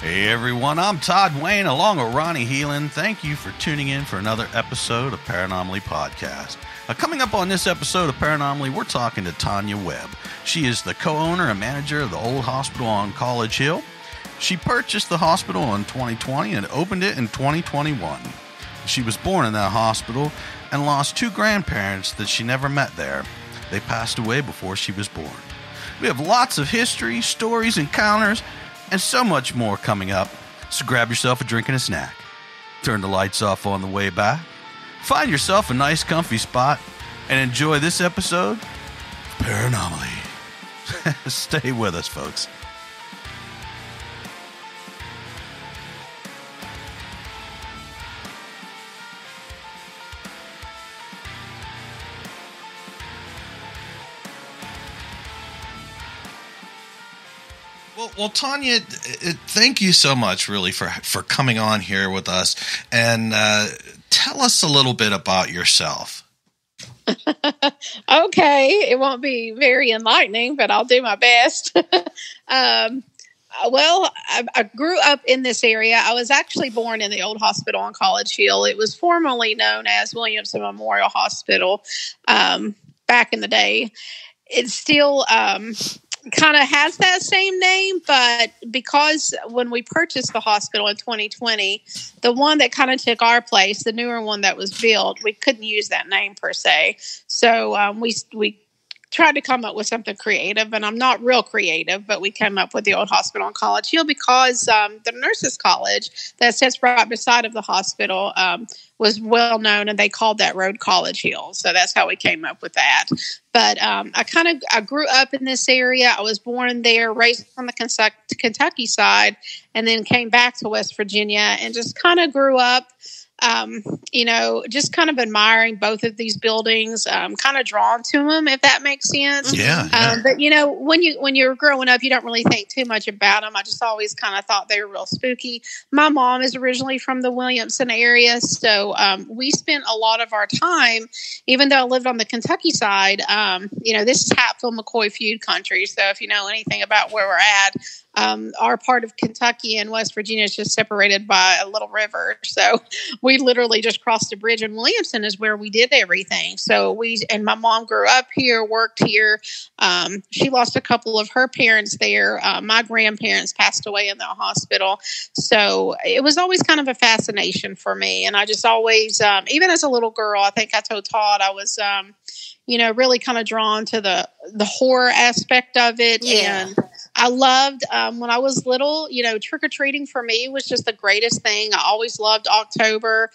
Hey everyone, I'm Todd Wayne along with Ronnie Heelan. Thank you for tuning in for another episode of Paranomaly Podcast. Coming up on this episode of Paranomaly, we're talking to Tonya Webb. She is the co-owner and manager of the old hospital on College Hill. She purchased the hospital in 2020 and opened it in 2021. She was born in that hospital and lost two grandparents that she never met there. They passed away before she was born. We have lots of history, stories, encounters, and so much more coming up, so grab yourself a drink and a snack. Turn the lights off on the way back. Find yourself a nice comfy spot and enjoy this episode of Paranomaly. Stay with us, folks. Well, Tonya, thank you so much, really, for coming on here with us. And tell us a little bit about yourself. Okay. It won't be very enlightening, but I'll do my best. Well, I grew up in this area. I was actually born in the old hospital on College Hill. It was formerly known as Williamson Memorial Hospital back in the day. It's still kind of has that same name, but because when we purchased the hospital in 2020, the one that kind of took our place, the newer one that was built, we couldn't use that name per se. So we tried to come up with something creative, and I'm not real creative, but we came up with the old hospital on College Hill because the nurses' college that sits right beside of the hospital was well known, and they called that road College Hill. So that's how we came up with that. But I grew up in this area. I was born there, raised on the Kentucky side, and then came back to West Virginia and just kind of grew up. Just kind of admiring both of these buildings, kind of drawn to them, if that makes sense. Yeah. But when you're growing up, you don't really think too much about them. I just always kind of thought they were real spooky. My mom is originally from the Williamson area, so we spent a lot of our time, even though I lived on the Kentucky side. This is Hatfield McCoy feud country. So if you know anything about where we're at. Our part of Kentucky and West Virginia is just separated by a little river. So we literally just crossed the bridge, and Williamson is where we did everything. So and my mom grew up here, worked here. She lost a couple of her parents there. My grandparents passed away in the hospital. So it was always kind of a fascination for me. And I just always, even as a little girl, I think I told Todd I was, really kind of drawn to the horror aspect of it. Yeah. And I loved, when I was little, trick-or-treating for me was just the greatest thing. I always loved October.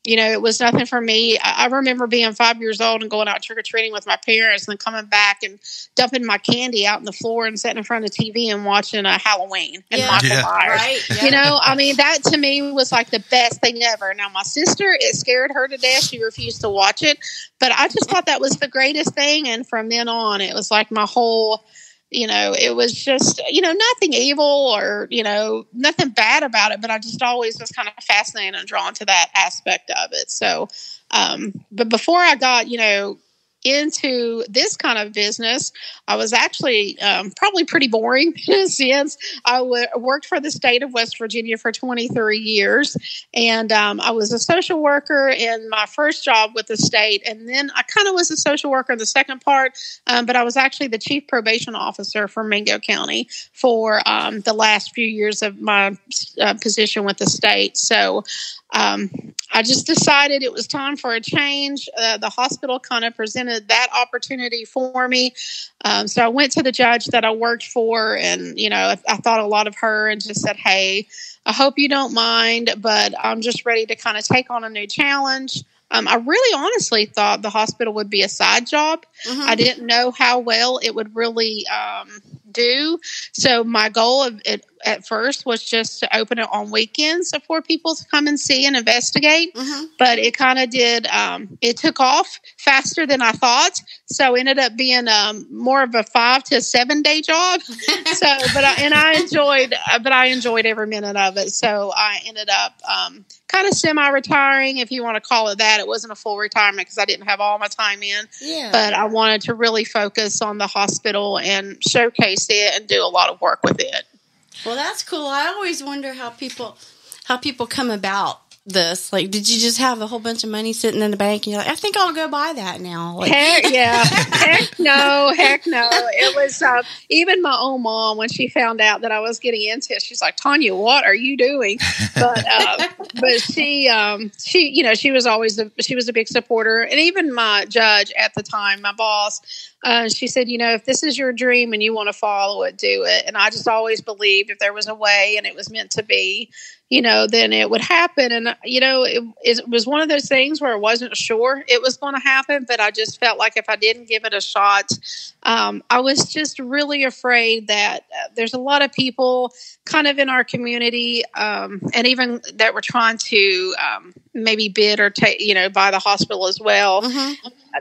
It was nothing for me. I remember being 5 years old and going out trick-or-treating with my parents and then coming back and dumping my candy out on the floor and sitting in front of the TV and watching Halloween and Michael Myers. Right, yeah. That to me was like the best thing ever. Now, my sister, it scared her to death. She refused to watch it. But I just thought that was the greatest thing. And from then on, it was like my whole... it was just, nothing evil or, nothing bad about it, but I just always was kind of fascinated and drawn to that aspect of it. So, but before I got, into this kind of business, I was actually probably pretty boring since I worked for the state of West Virginia for 23 years. And I was a social worker in my first job with the state. And then I kind of was a social worker in the second part, but I was actually the chief probation officer for Mingo County for the last few years of my position with the state. So I just decided it was time for a change. The hospital kind of presented that opportunity for me. So I went to the judge that I worked for, and, I thought a lot of her and just said, hey, I hope you don't mind, but I'm just ready to kind of take on a new challenge. I really honestly thought the hospital would be a side job. Mm-hmm. I didn't know how well it would really do. So my goal at first was just to open it on weekends for people to come and see and investigate. Mm-hmm. But it kind of did, it took off faster than I thought. So it ended up being more of a 5 to 7 day job. I enjoyed every minute of it. So I ended up kind of semi-retiring, if you want to call it that. It wasn't a full retirement because I didn't have all my time in. Yeah. But I wanted to really focus on the hospital and showcase it and do a lot of work with it. Well, that's cool. I always wonder how people come about this. Like, did you just have a whole bunch of money sitting in the bank and you're like, I think I'll go buy that now? Like, heck no. It was even my own mom, when she found out that I was getting into it, she's like, Tonya, what are you doing? But she she was always she was a big supporter. And even my judge at the time, my boss, she said, if this is your dream and you want to follow it, do it. And I just always believed if there was a way and it was meant to be, then it would happen. And, it was one of those things where I wasn't sure it was going to happen, but I just felt like if I didn't give it a shot, I was just really afraid that there's a lot of people kind of in our community, and even that were trying to maybe bid or buy the hospital as well,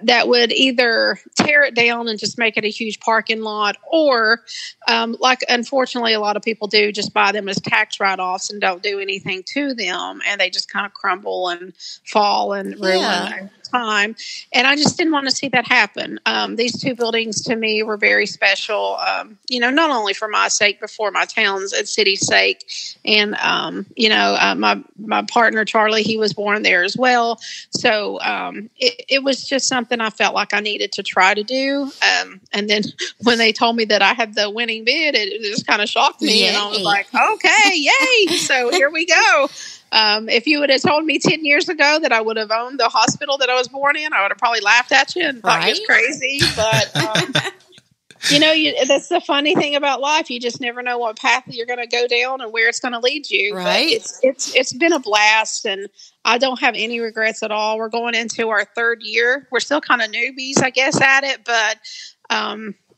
that would either tear it down and just make it a huge parking lot, or like unfortunately a lot of people do, just buy them as tax write-offs and don't do anything to them, and they just kind of crumble and fall and ruin over time. And I just didn't want to see that happen. These two buildings to me were very special, not only for my sake, but for my town's and city's sake. And my partner Charlie, he was born there as well, so it was just something I felt like I needed to try to do. And then when they told me that I had the winning bid, it just kind of shocked me. Yay. And I was like, okay, yay. So here we go. If you would have told me 10 years ago that I would have owned the hospital that I was born in, I would have probably laughed at you and thought you was crazy. But, that's the funny thing about life. You just never know what path you're going to go down and where it's going to lead you. Right. But it's been a blast, and I don't have any regrets at all. We're going into our third year. We're still kind of newbies, I guess, at it, but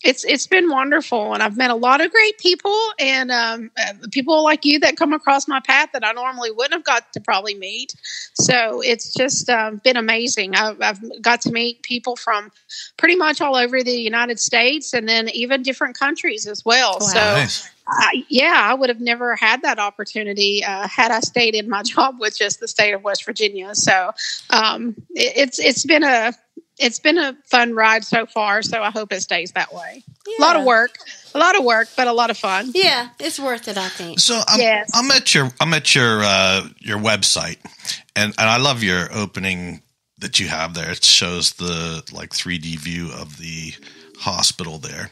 it's been wonderful, and I've met a lot of great people, and people like you that come across my path that I normally wouldn't have got to probably meet. So it's just been amazing. I've got to meet people from pretty much all over the United States, and then even different countries as well. Wow. So Nice. I would have never had that opportunity had I stayed in my job with just the state of West Virginia. So it's been a fun ride so far, so I hope it stays that way. Yeah. A lot of work, but a lot of fun. Yeah, it's worth it, I think. So I'm at your website, and I love your opening that you have there. It shows the 3D view of the hospital there.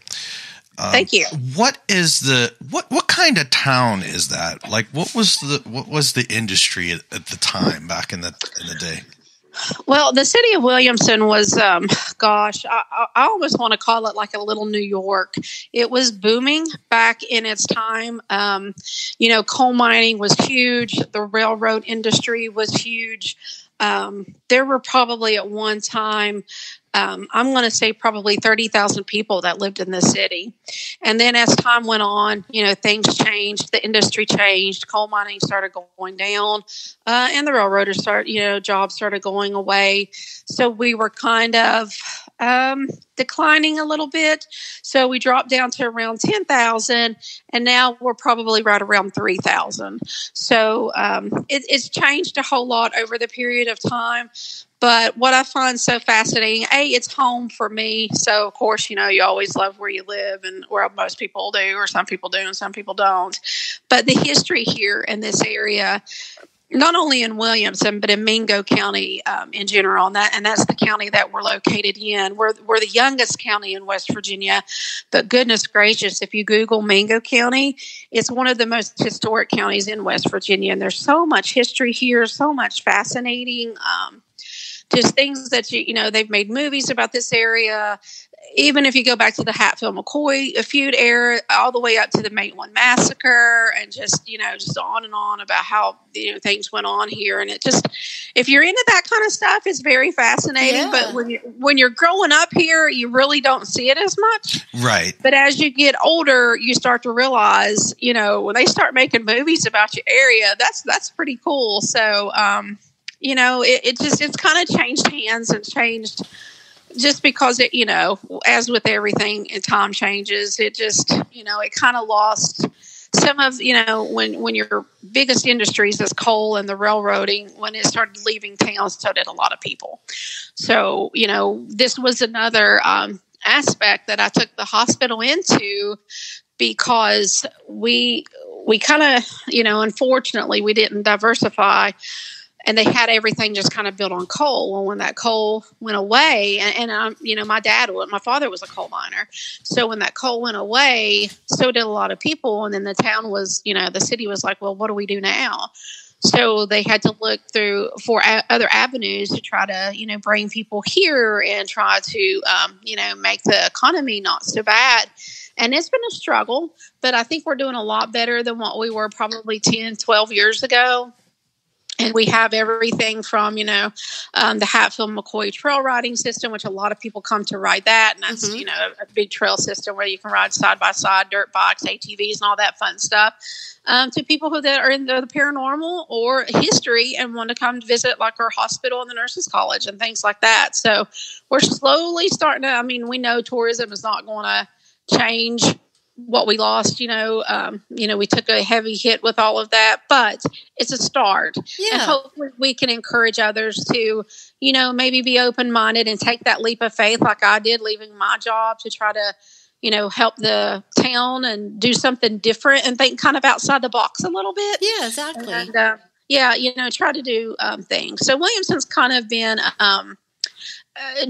Thank you. What is what kind of town is that? Like, what was the industry at the time back in the day? Well, the city of Williamson was, I almost want to call it like a little New York. It was booming back in its time. Coal mining was huge. The railroad industry was huge. There were probably at one time, I'm going to say probably 30,000 people that lived in the city. And then as time went on, things changed. The industry changed. Coal mining started going down, and the railroaders jobs started going away. So we were kind of declining a little bit. So we dropped down to around 10,000, and now we're probably right around 3,000. So it's changed a whole lot over the period of time. But what I find so fascinating, it's home for me. So, of course, you always love where you live, and where most people do, or some people do and some people don't. But the history here in this area, not only in Williamson, but in Mingo County in general, and that's the county that we're located in. We're the youngest county in West Virginia, but goodness gracious, if you Google Mingo County, it's one of the most historic counties in West Virginia, and there's so much history here, so much fascinating just things that they've made movies about this area. Even if you go back to the Hatfield-McCoy feud era, all the way up to the Maitland massacre, and just on and on about how things went on here. And it just, if you're into that kind of stuff, it's very fascinating. Yeah. But when you're growing up here, you really don't see it as much. Right. But as you get older, you start to realize, when they start making movies about your area, that's pretty cool. So, it's kind of changed hands and changed just because it, as with everything, time changes. It just, it kind of lost some of, when your biggest industries is coal and the railroading, when it started leaving town, so did a lot of people. So, this was another aspect that I took the hospital into because we kind of, unfortunately, we didn't diversify, and they had everything just kind of built on coal. Well, when that coal went away, and my father was a coal miner. So when that coal went away, so did a lot of people. And then the town was, the city was like, well, what do we do now? So they had to look for other avenues to try to, bring people here and try to, make the economy not so bad. And it's been a struggle, but I think we're doing a lot better than what we were probably 10, 12 years ago. And we have everything from, the Hatfield-McCoy trail riding system, which a lot of people come to ride that. And that's, a big trail system where you can ride side by side, dirt bikes, ATVs, and all that fun stuff. To people that are into the paranormal or history and want to come visit like our hospital and the nurses college and things like that. So we're slowly starting to, we know tourism is not going to change what we lost, we took a heavy hit with all of that, but it's a start. Yeah. And hopefully we can encourage others to, maybe be open-minded and take that leap of faith like I did, leaving my job to try to, help the town and do something different and think kind of outside the box a little bit. Yeah, exactly. And, try to do things. So Williamson's kind of been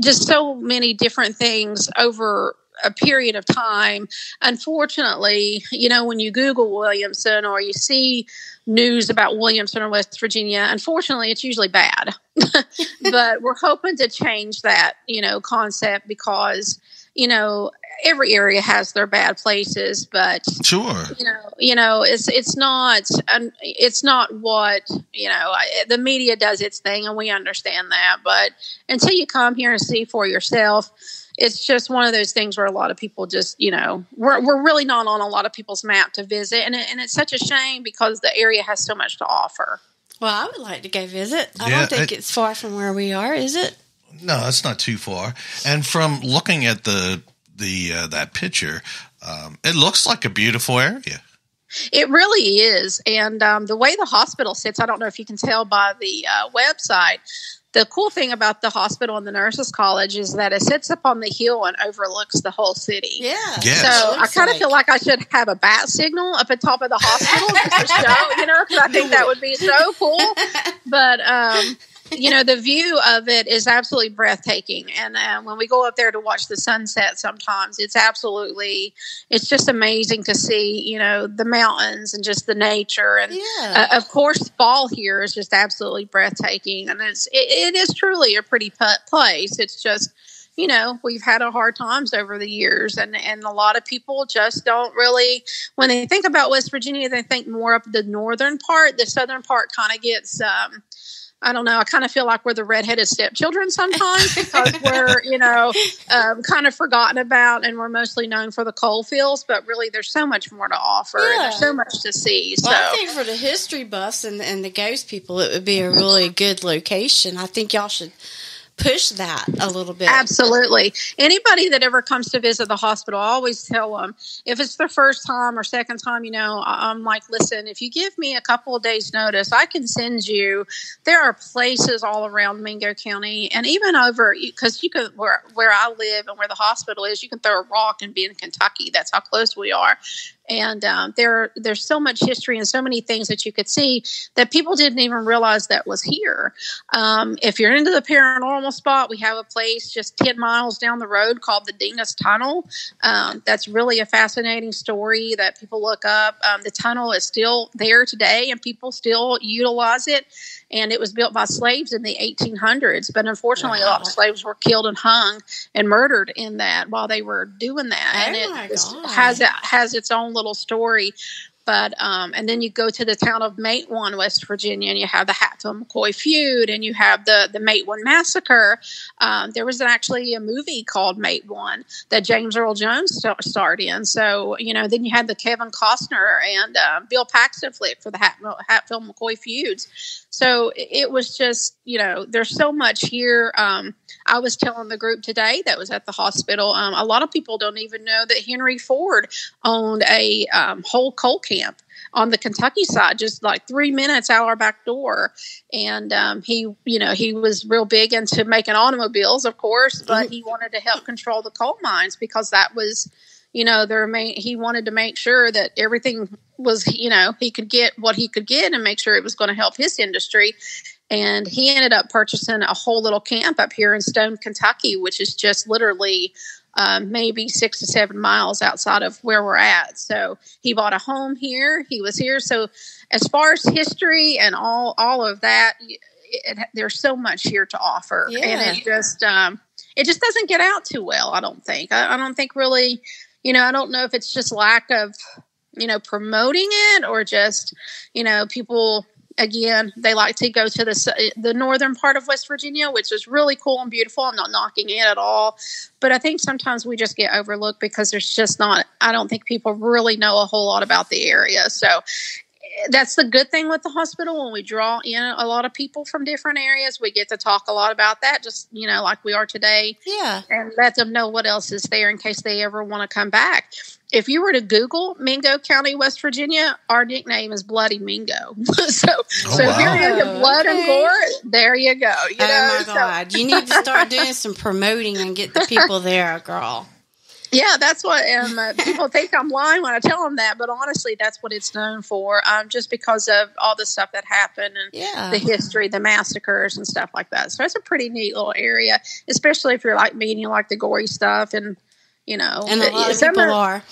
just so many different things over a period of time. Unfortunately, when you Google Williamson or you see news about Williamson or West Virginia, unfortunately, it's usually bad. But we're hoping to change that, concept because, every area has their bad places, but sure, it's not what, the media does its thing, and we understand that. But until you come here and see for yourself, it's just one of those things where a lot of people just, we're really not on a lot of people's map to visit. And it's such a shame because the area has so much to offer. Well, I would like to go visit. I don't think it's far from where we are, is it? No, it's not too far. And from looking at that picture, it looks like a beautiful area. It really is. And the way the hospital sits, I don't know if you can tell by the website, the cool thing about the hospital and the nurses college is that it sits up on the hill and overlooks the whole city. Yeah. Yes. So I kind of feel like I should have a bat signal up at top of the hospital just to show, because I think that would be so cool. But, the view of it is absolutely breathtaking. And when we go up there to watch the sunset sometimes, it's just amazing to see, the mountains and just the nature. And of course, fall here is just absolutely breathtaking. And it is truly a pretty place. It's just, we've had a hard times over the years, and a lot of people just don't really, when they think about West Virginia, they think more up the northern part. The southern part kind of gets, I don't know. I kind of feel like we're the redheaded stepchildren sometimes because we're, kind of forgotten about, and we're mostly known for the coal fields, but really there's so much more to offer. Yeah. And there's so much to see. Well, I think for the history buffs and the ghost people, it would be a really good location. I think y'all should push that a little bit. Absolutely. Anybody that ever comes to visit the hospital, I always tell them, if it's their first time or second time, I'm like, listen, if you give me a couple of days notice, I can send you, there are places all around Mingo County, and even over, because you can, where I live and where the hospital is, you can throw a rock and be in Kentucky. That's how close we are. And there's so much history and so many things that you could see that people didn't even realize that was here. If you're into the paranormal spot, we have a place just 10 miles down the road called the Dingus Tunnel. That's really a fascinating story that people look up. The tunnel is still there today, and people still utilize it. And it was built by slaves in the 1800s. But unfortunately, a lot of slaves were killed and hung and murdered in that while they were doing that. And it has its own little story. But and then you go to the town of Matewan, West Virginia, and you have the Hatfield-McCoy feud, and you have the Matewan massacre. There was actually a movie called Matewan that James Earl Jones starred in. So, then you had the Kevin Costner and Bill Paxton flick for the Hatfield-McCoy feuds. So it was just, there's so much here. I was telling the group today that was at the hospital, a lot of people don't even know that Henry Ford owned a whole coal camp on the Kentucky side, just like 3 minutes out our back door. And he was real big into making automobiles, of course, but he wanted to help control the coal mines because that was, he wanted to make sure that everything was, he could get what he could get and make sure it was going to help his industry. And he ended up purchasing a whole little camp up here in Stone, Kentucky, which is just literally maybe 6 to 7 miles outside of where we're at. So he bought a home here. He was here. So as far as history and all of that, there's so much here to offer. Yeah. And it just doesn't get out too well, I don't think. I don't think really, I don't know if it's just lack of, promoting it or just, people, again, they like to go to the northern part of West Virginia, which is really cool and beautiful. I'm not knocking it at all. But I think sometimes we just get overlooked because there's just not, I don't think people really know a whole lot about the area. So that's the good thing with the hospital. When we draw in a lot of people from different areas, we get to talk a lot about that, just, like we are today. Yeah. And let them know what else is there in case they ever want to come back. If you were to Google Mingo County, West Virginia, our nickname is Bloody Mingo. so if you're into blood and gore, there you go. Oh my God. You need to start doing some promoting and get the people there, girl. Yeah, that's what people think I'm lying when I tell them that, but honestly, that's what it's known for, just because of all the stuff that happened and the history, the massacres and stuff like that. So it's a pretty neat little area, especially if you're like me and you like the gory stuff and, and a lot of people are.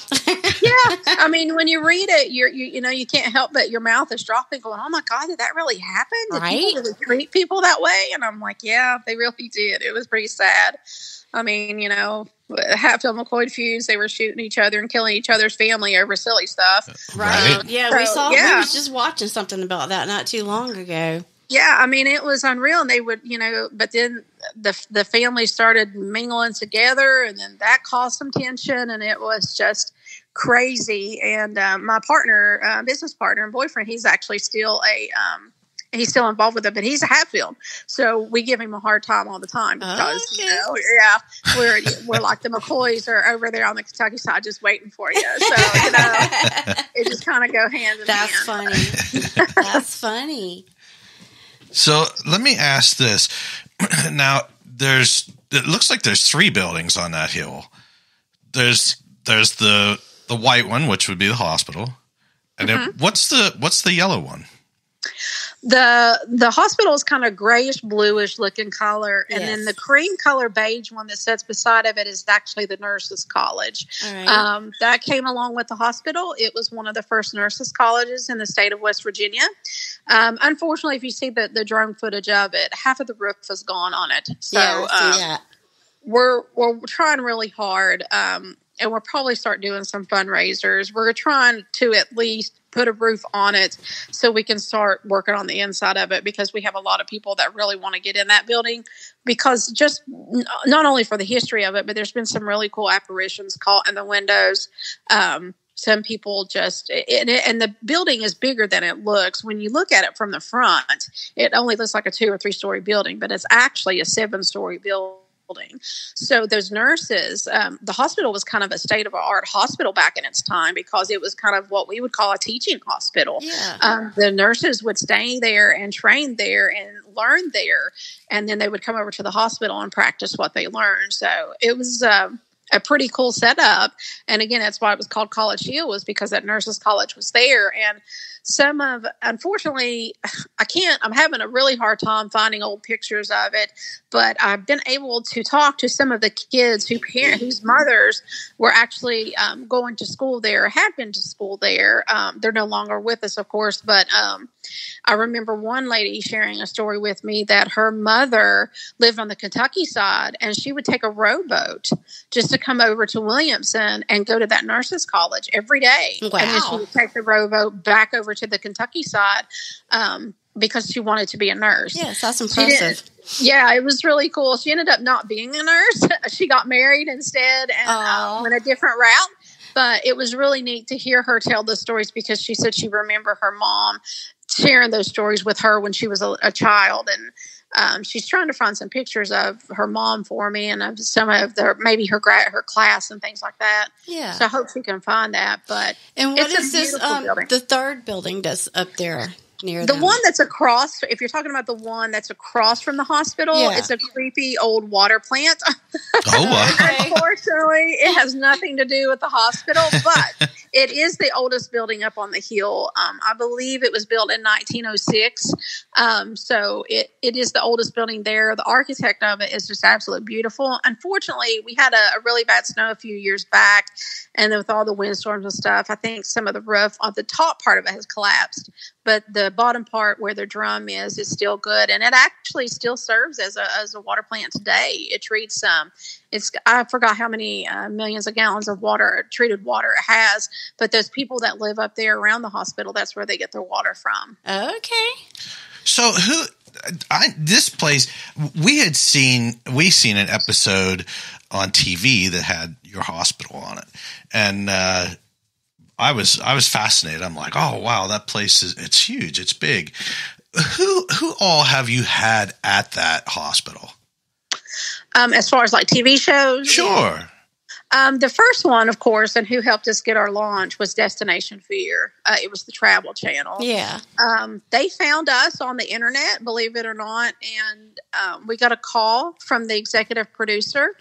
Yeah, I mean, when you read it, you can't help but your mouth is dropping, going, "Oh my God, did that really happen? Did people really treat people that way?" And I'm like, "Yeah, they really did. It was pretty sad." I mean, Hatfield McCoy feuds, they were shooting each other and killing each other's family over silly stuff. Right. Yeah, we was just watching something about that not too long ago. Yeah, I mean, it was unreal. And they would, but then the family started mingling together, and then that caused some tension, and it was just crazy. And my partner, business partner and boyfriend, he's actually still he's still involved with it, but he's a Hatfield. So we give him a hard time all the time because, we're like the McCoys are over there on the Kentucky side just waiting for you. So, it just kind of go hand in hand. That's funny. That's funny. So let me ask this. Now, it looks like there's 3 buildings on that hill. There's the white one, which would be the hospital. And then what's the yellow one? The hospital is kind of grayish bluish looking color, and then the cream color beige one that sits beside of it is actually the nurses' college. All right. That came along with the hospital. It was one of the first nurses' colleges in the state of West Virginia. Unfortunately, if you see the drone footage of it, half of the roof is gone on it. So I see that. We're trying really hard, and we'll probably start doing some fundraisers. We're trying to at least put a roof on it so we can start working on the inside of it, because we have a lot of people that really want to get in that building, because just not only for the history of it, but there's been some really cool apparitions caught in the windows. Some people and the building is bigger than it looks. When you look at it from the front, it only looks like a 2 or 3 story building, but it's actually a 7-story building. So those nurses, the hospital was kind of a state-of-the-art hospital back in its time, because it was kind of what we would call a teaching hospital. Yeah. The nurses would stay there and train there and learn there, and then they would come over to the hospital and practice what they learned. So it was a pretty cool setup. And again, that's why it was called College Hill, was because that nurses' college was there. And unfortunately, I'm having a really hard time finding old pictures of it, but I've been able to talk to some of the kids whose mothers were actually going to school there, had been to school there. They're no longer with us, of course, but I remember one lady sharing a story with me that her mother lived on the Kentucky side, and she would take a rowboat just to come over to Williamson and go to that nurses' college every day. Wow. And then she would take the rowboat back over to the Kentucky side because she wanted to be a nurse. Yes, that's impressive. Yeah, it was really cool. She ended up not being a nurse. She got married instead and went a different route. But it was really neat to hear her tell the stories, because she said she remembered her mom sharing those stories with her when she was a child. And she's trying to find some pictures of her mom for me, and of some of maybe her class and things like that. Yeah. So I hope she can find that. But and what is this? The third building that's up there. near the them. one that's across, if you're talking about the one that's across from the hospital, it's a creepy old water plant. Oh, wow. Unfortunately, it has nothing to do with the hospital, but it is the oldest building up on the hill. I believe it was built in 1906. So it is the oldest building there. The architect of it is just absolutely beautiful. Unfortunately, we had a really bad snow a few years back, and with all the windstorms and stuff, I think some of the roof on the top part of it has collapsed. But the bottom part where the drum is still good, and it actually still serves as a water plant today. It treats I forgot how many millions of gallons of water, treated water it has, but those people that live up there around the hospital, that's where they get their water from. Okay. So this place, we've seen an episode on TV that had your hospital on it, and I was fascinated. I'm like, oh wow, that place it's huge, it's big. Who all have you had at that hospital? As far as like TV shows? Sure. The first one, of course, and who helped us get our launch was Destination Fear. It was the Travel Channel. Yeah. They found us on the internet, believe it or not, and we got a call from the executive producer.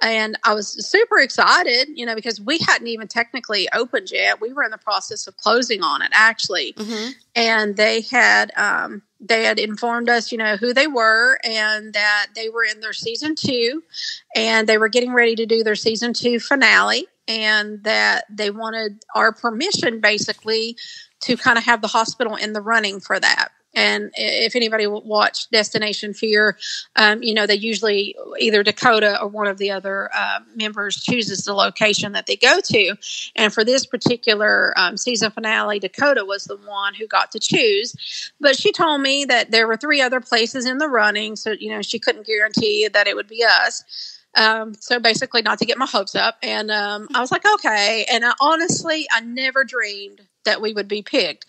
And I was super excited, because we hadn't even technically opened yet. We were in the process of closing on it, actually. Mm-hmm. And they had informed us, who they were, and that they were in their season 2, and they were getting ready to do their season 2 finale, and that they wanted our permission, basically, to kind of have the hospital in the running for that. And if anybody watched Destination Fear, they usually either Dakota or one of the other members chooses the location that they go to. And for this particular season finale, Dakota was the one who got to choose. But she told me that there were 3 other places in the running. So, she couldn't guarantee that it would be us. So basically not to get my hopes up. And I was like, okay. And honestly, I never dreamed that we would be picked.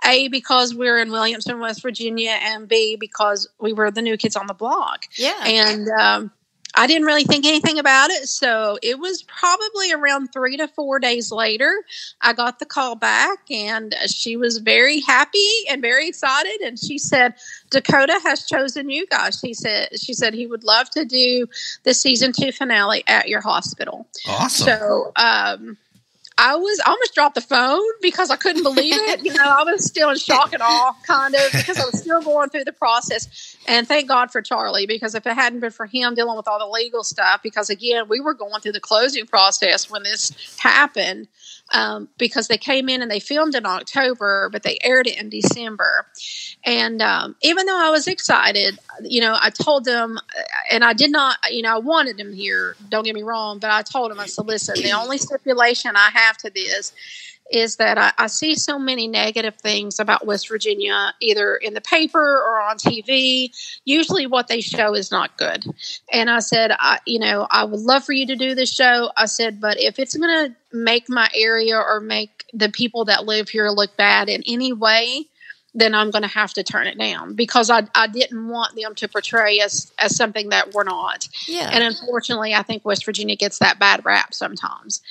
A, because we're in Williamson, West Virginia, and B, because we were the new kids on the block. Yeah. And I didn't really think anything about it. So it was probably around 3 to 4 days later, I got the call back, and she was very happy and very excited. And she said, Dakota has chosen you guys. She said he would love to do the season 2 finale at your hospital. Awesome. So, I almost dropped the phone because I couldn't believe it. I was still in shock and awe, kind of, because I was still going through the process. And thank God for Charlie, because if it hadn't been for him dealing with all the legal stuff, because again, we were going through the closing process when this happened, because they came in and they filmed in October, but they aired it in December. And even though I was excited, I told them, and I did not, I wanted them here, don't get me wrong, but I told them, I said, listen, the only stipulation I have to this is that I see so many negative things about West Virginia, either in the paper or on TV. Usually what they show is not good. And I said, I would love for you to do this show. I said, but if it's going to make my area or make the people that live here look bad in any way, then I'm going to have to turn it down, because I didn't want them to portray us as something that we're not. Yeah. And unfortunately, I think West Virginia gets that bad rap sometimes.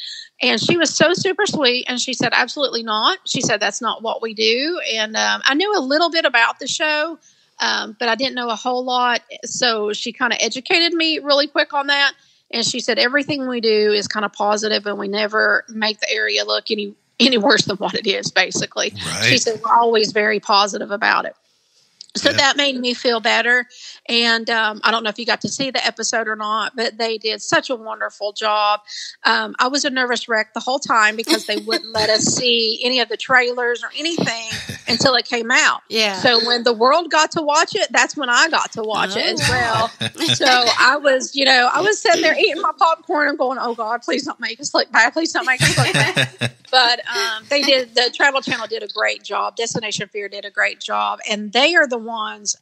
And she was so super sweet, and she said, absolutely not. She said, that's not what we do. And I knew a little bit about the show, but I didn't know a whole lot. So she kind of educated me really quick on that. And she said, everything we do is kind of positive, and we never make the area look any worse than what it is, basically. Right. She said, we're always very positive about it. So that made me feel better. And I don't know if you got to see the episode or not, but they did such a wonderful job. I was a nervous wreck the whole time because they wouldn't let us see any of the trailers or anything until it came out. Yeah. So when the world got to watch it, that's when I got to watch it as well. So I was sitting there eating my popcorn and going, oh God, please don't make us look bad. Please don't make us look bad. But the Travel Channel did a great job. Destination Fear did a great job. And they are the ones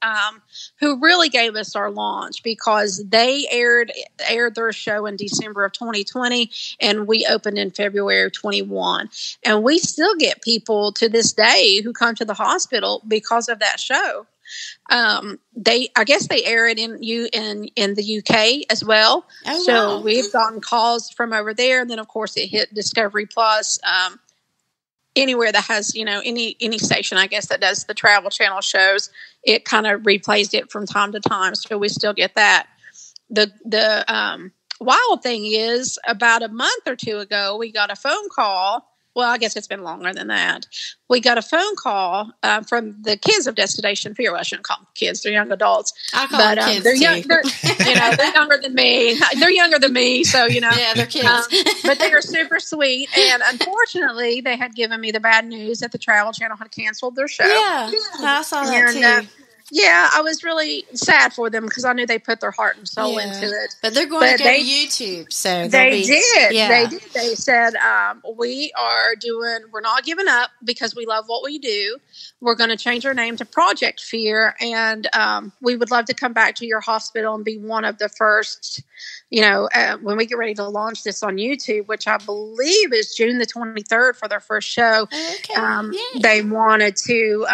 who really gave us our launch, because they aired their show in December of 2020, and we opened in February of 21. And we still get people to this day who come to the hospital because of that show. I guess they air it in the UK as well. Oh, so wow. We've gotten calls from over there, and then of course it hit Discovery Plus. anywhere that has, any station, I guess, that does the Travel Channel shows, it kind of replays it from time to time. So we still get that. The wild thing is, about a month or two ago, we got a phone call. Well, I guess it's been longer than that. We got a phone call from the kids of Destination Fear. Well, I shouldn't call them kids; they're young adults. I call them kids they're too. young. They're younger than me. They're younger than me, so Yeah, they're kids. but they are super sweet. And unfortunately, they had given me the bad news that the Travel Channel had canceled their show. Yeah, I saw that too. Yeah, I was really sad for them because I knew they put their heart and soul into it. But they're going to go to YouTube, so they did. Yeah. They did. They said, we're not giving up because we love what we do. We're going to change our name to Project Fear, and we would love to come back to your hospital and be one of the first, when we get ready to launch this on YouTube, which I believe is June the 23rd for their first show. Okay. They wanted to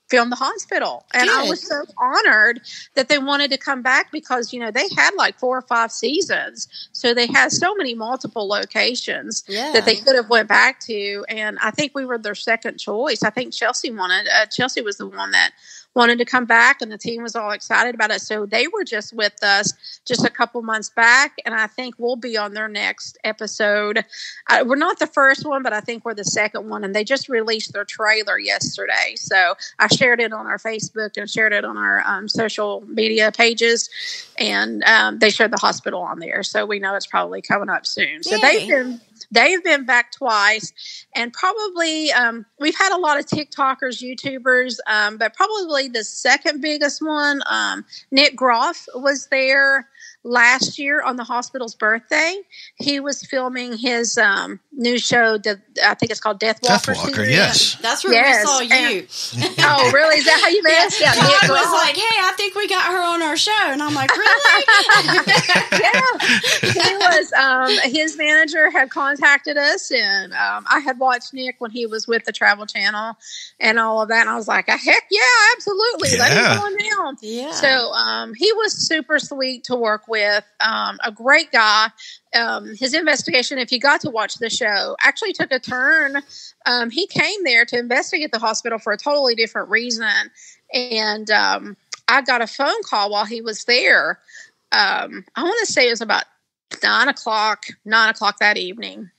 film the hospital. And Good. I was so honored that they wanted to come back because, they had like 4 or 5 seasons. So they had so many multiple locations that they could have went back to. And I think we were their second choice. I think Chelsea was the one that wanted to come back, and the team was all excited about it. So they were just with us just a couple months back, and I think we'll be on their next episode. We're not the first one, but I think we're the second one, and they just released their trailer yesterday. So I shared it on our Facebook and shared it on our social media pages, and they showed the hospital on there. So we know it's probably coming up soon. So they've been back twice, and probably we've had a lot of TikTokers, YouTubers, but probably the second biggest one, Nick Groff, was there last year on the hospital's birthday. He was filming his new show. I think it's called Death Walker. Yes. That's where we saw you. Oh, really? Is that how you met us? Yeah. Todd was like, "Hey, I think we got her on our show," and I'm like, "Really?" He was. His manager had contacted us, and I had watched Nick when he was with the Travel Channel and all of that. And I was like, "Heck yeah, absolutely! Let him go on down." Yeah. So he was super sweet to work with, a great guy. His investigation, if you got to watch the show, actually took a turn. He came there to investigate the hospital for a totally different reason. And I got a phone call while he was there. I want to say it was about 9 o'clock that evening.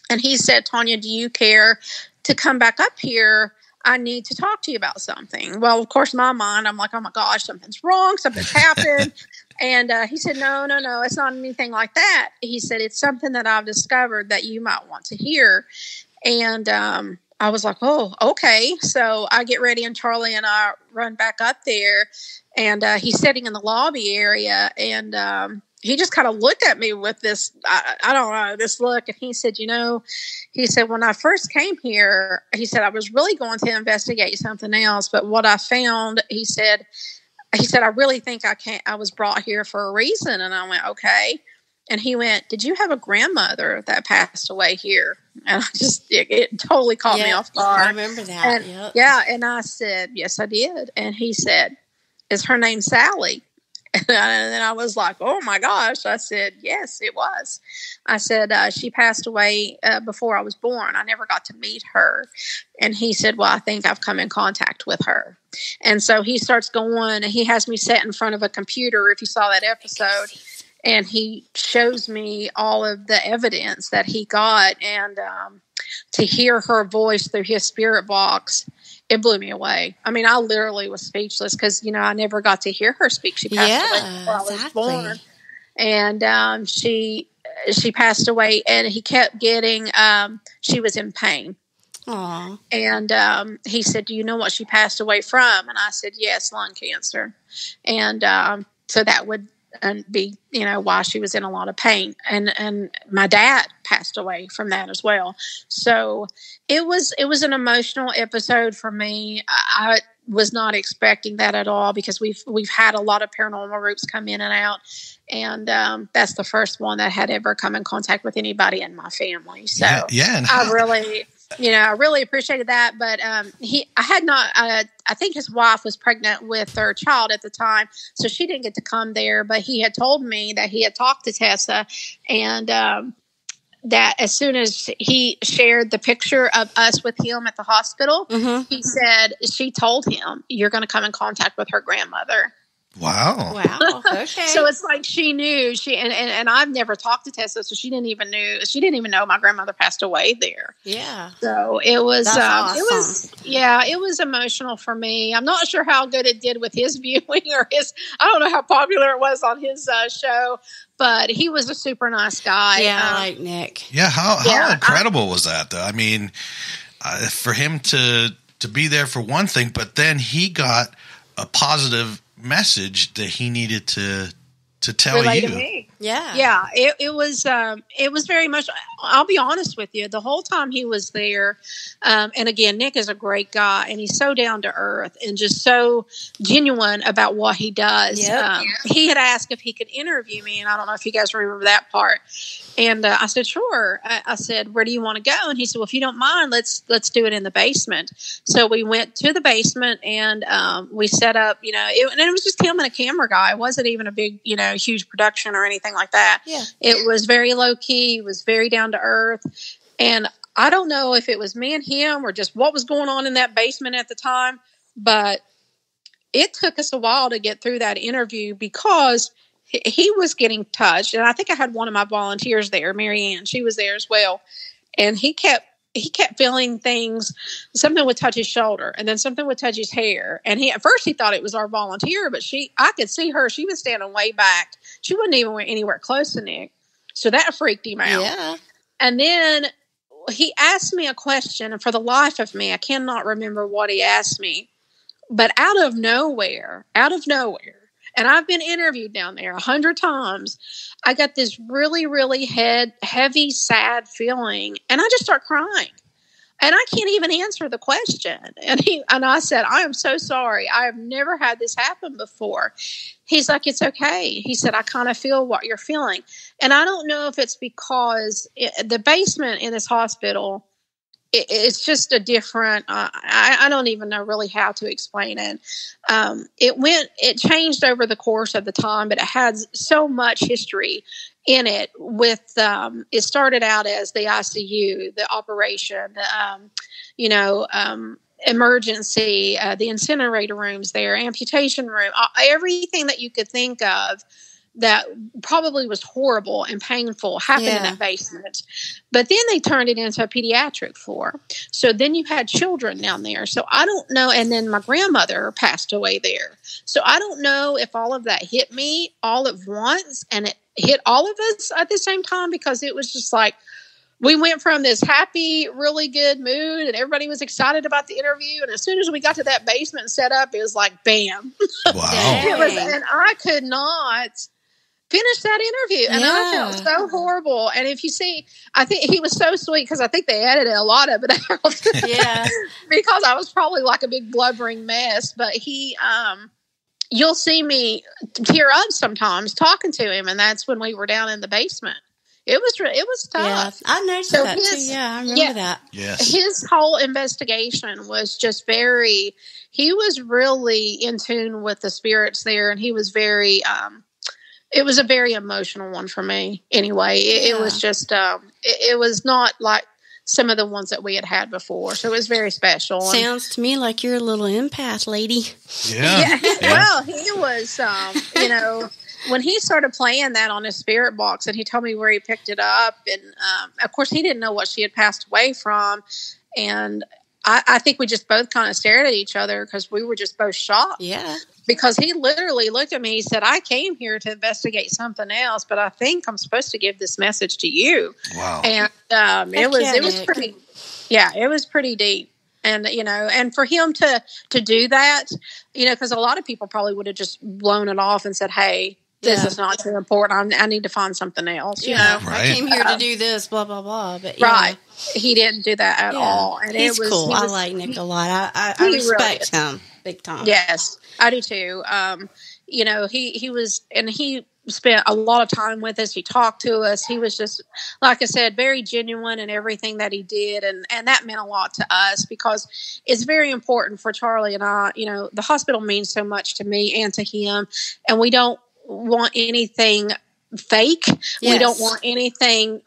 And he said, "Tonya, do you care to come back up here? I need to talk to you about something." Well, of course, in my mind, I'm like, "Oh my gosh, something's wrong. Something's happened." And he said, no, it's not anything like that. He said, "It's something that I've discovered that you might want to hear." And I was like, "Oh, okay." So I get ready, and Charlie and I run back up there, and he's sitting in the lobby area, and he just kind of looked at me with this, I don't know, this look. And he said, he said, "When I first came here," he said, "I was really going to investigate something else. But what I found," he said, "I really think I was brought here for a reason." And I went, "Okay." And he went, "Did you have a grandmother that passed away here?" And it totally caught me off guard. I remember that. And, and I said, "Yes, I did." And he said, "Is her name Sally?" And then I was like, "Oh my gosh." I said, "Yes, it was." I said, "She passed away before I was born. I never got to meet her." And he said, "Well, I think I've come in contact with her." And so he starts going, and he has me sit in front of a computer, if you saw that episode, and he shows me all of the evidence that he got. And to hear her voice through his spirit box, it blew me away. I mean, I literally was speechless because, I never got to hear her speak. She passed away before I was born. And she passed away, and he kept getting, she was in pain. Aww. And he said, "Do you know what she passed away from?" And I said, "Yes, lung cancer." And so that would be, why she was in a lot of pain. And my dad passed away from that as well. So it was an emotional episode for me. I was not expecting that at all because we've had a lot of paranormal groups come in and out. And that's the first one that had ever come in contact with anybody in my family. So I really appreciated that. But I think his wife was pregnant with their child at the time, so she didn't get to come there. But he had told me that he had talked to Tessa, and that as soon as he shared the picture of us with him at the hospital, he said she told him, "You're going to come in contact with her grandmother." Wow. Okay. So it's like she knew and I've never talked to Tessa, so she didn't even know my grandmother passed away there. Yeah. So it was That's awesome. it was emotional for me. I'm not sure how good it did with his viewing or I don't know how popular it was on his show, but he was a super nice guy. Yeah, I like Nick. Yeah, how incredible was that though? I mean, for him to be there for one thing, but then he got a positive message that he needed to tell relate you. To me. Yeah. It was very much. I'll be honest with you. The whole time he was there, and again, Nick is a great guy, and he's so down to earth and just so genuine about what he does. Yep. He had asked if he could interview me, and I don't know if you guys remember that part. And I said, sure. I said, where do you want to go? And he said, well, if you don't mind, let's do it in the basement. So we went to the basement and we set up, and it was just him and a camera guy. It wasn't even a big, huge production or anything like that. Yeah. It was very low key. It was very down to earth. And I don't know if it was me and him or just what was going on in that basement at the time, but it took us a while to get through that interview because he was getting touched. And I think I had one of my volunteers there, Mary Ann. She was there as well. And he kept feeling things. Something would touch his shoulder and then something would touch his hair. And at first he thought it was our volunteer, but I could see her. She was standing way back. She wasn't even anywhere close to Nick. So that freaked him out. Yeah. And then he asked me a question. And for the life of me, I cannot remember what he asked me. But out of nowhere, and I've been interviewed down there 100 times, I got this really, really heavy, sad feeling. And I just start crying. And I can't even answer the question. And I said, I am so sorry. I have never had this happen before. He's like, it's okay. He said, I kind of feel what you're feeling. And I don't know if it's because the basement in this hospital, it's just a different, I don't even know really how to explain it. It changed over the course of the time, but it has so much history in it with, it started out as the ICU, the operation, emergency, the incinerator rooms there, amputation room, everything that you could think of that probably was horrible and painful happened in that basement. But then they turned it into a pediatric floor. So then you had children down there. So I don't know. And then my grandmother passed away there. So I don't know if all of that hit me all at once and it hit all of us at the same time, because it was just like, we went from this happy, really good mood and everybody was excited about the interview. And as soon as we got to that basement and set up, it was like, bam. Wow. And I could not finish that interview. And I felt so horrible. And if you see, I think he was so sweet because I think they edited a lot of it out. Yeah. Because I was probably like a big blubbering mess. But you'll see me tear up sometimes talking to him. And that's when we were down in the basement. It was tough. Yeah, I noticed that too. Yeah, I remember that. Yes. His whole investigation was just he was really in tune with the spirits there. And he was very, it was a very emotional one for me anyway. It was just, it was not like some of the ones that we had before. So it was very special. Sounds to me like you're a little empath, lady. Yeah. Well, he was, when he started playing that on his spirit box and he told me where he picked it up. And, of course, he didn't know what she had passed away from. And I think we just both kind of stared at each other because we were just both shocked. Yeah. Because he literally looked at me. He said, I came here to investigate something else, but I think I'm supposed to give this message to you. Wow. And it was pretty, it was pretty deep. And, and for him to do that, because a lot of people probably would have just blown it off and said, hey, this is not too important. I need to find something else, Right. I came here to do this, blah, blah, blah. But right. He didn't do that at all. And he's cool. I like Nick a lot. I respect him big time. Yes, I do too. He was, and he spent a lot of time with us. He talked to us. He was just, like I said, very genuine in everything that he did. And that meant a lot to us because it's very important for Charlie and I. The hospital means so much to me and to him. And we don't want anything fake. Yes. We don't want anything,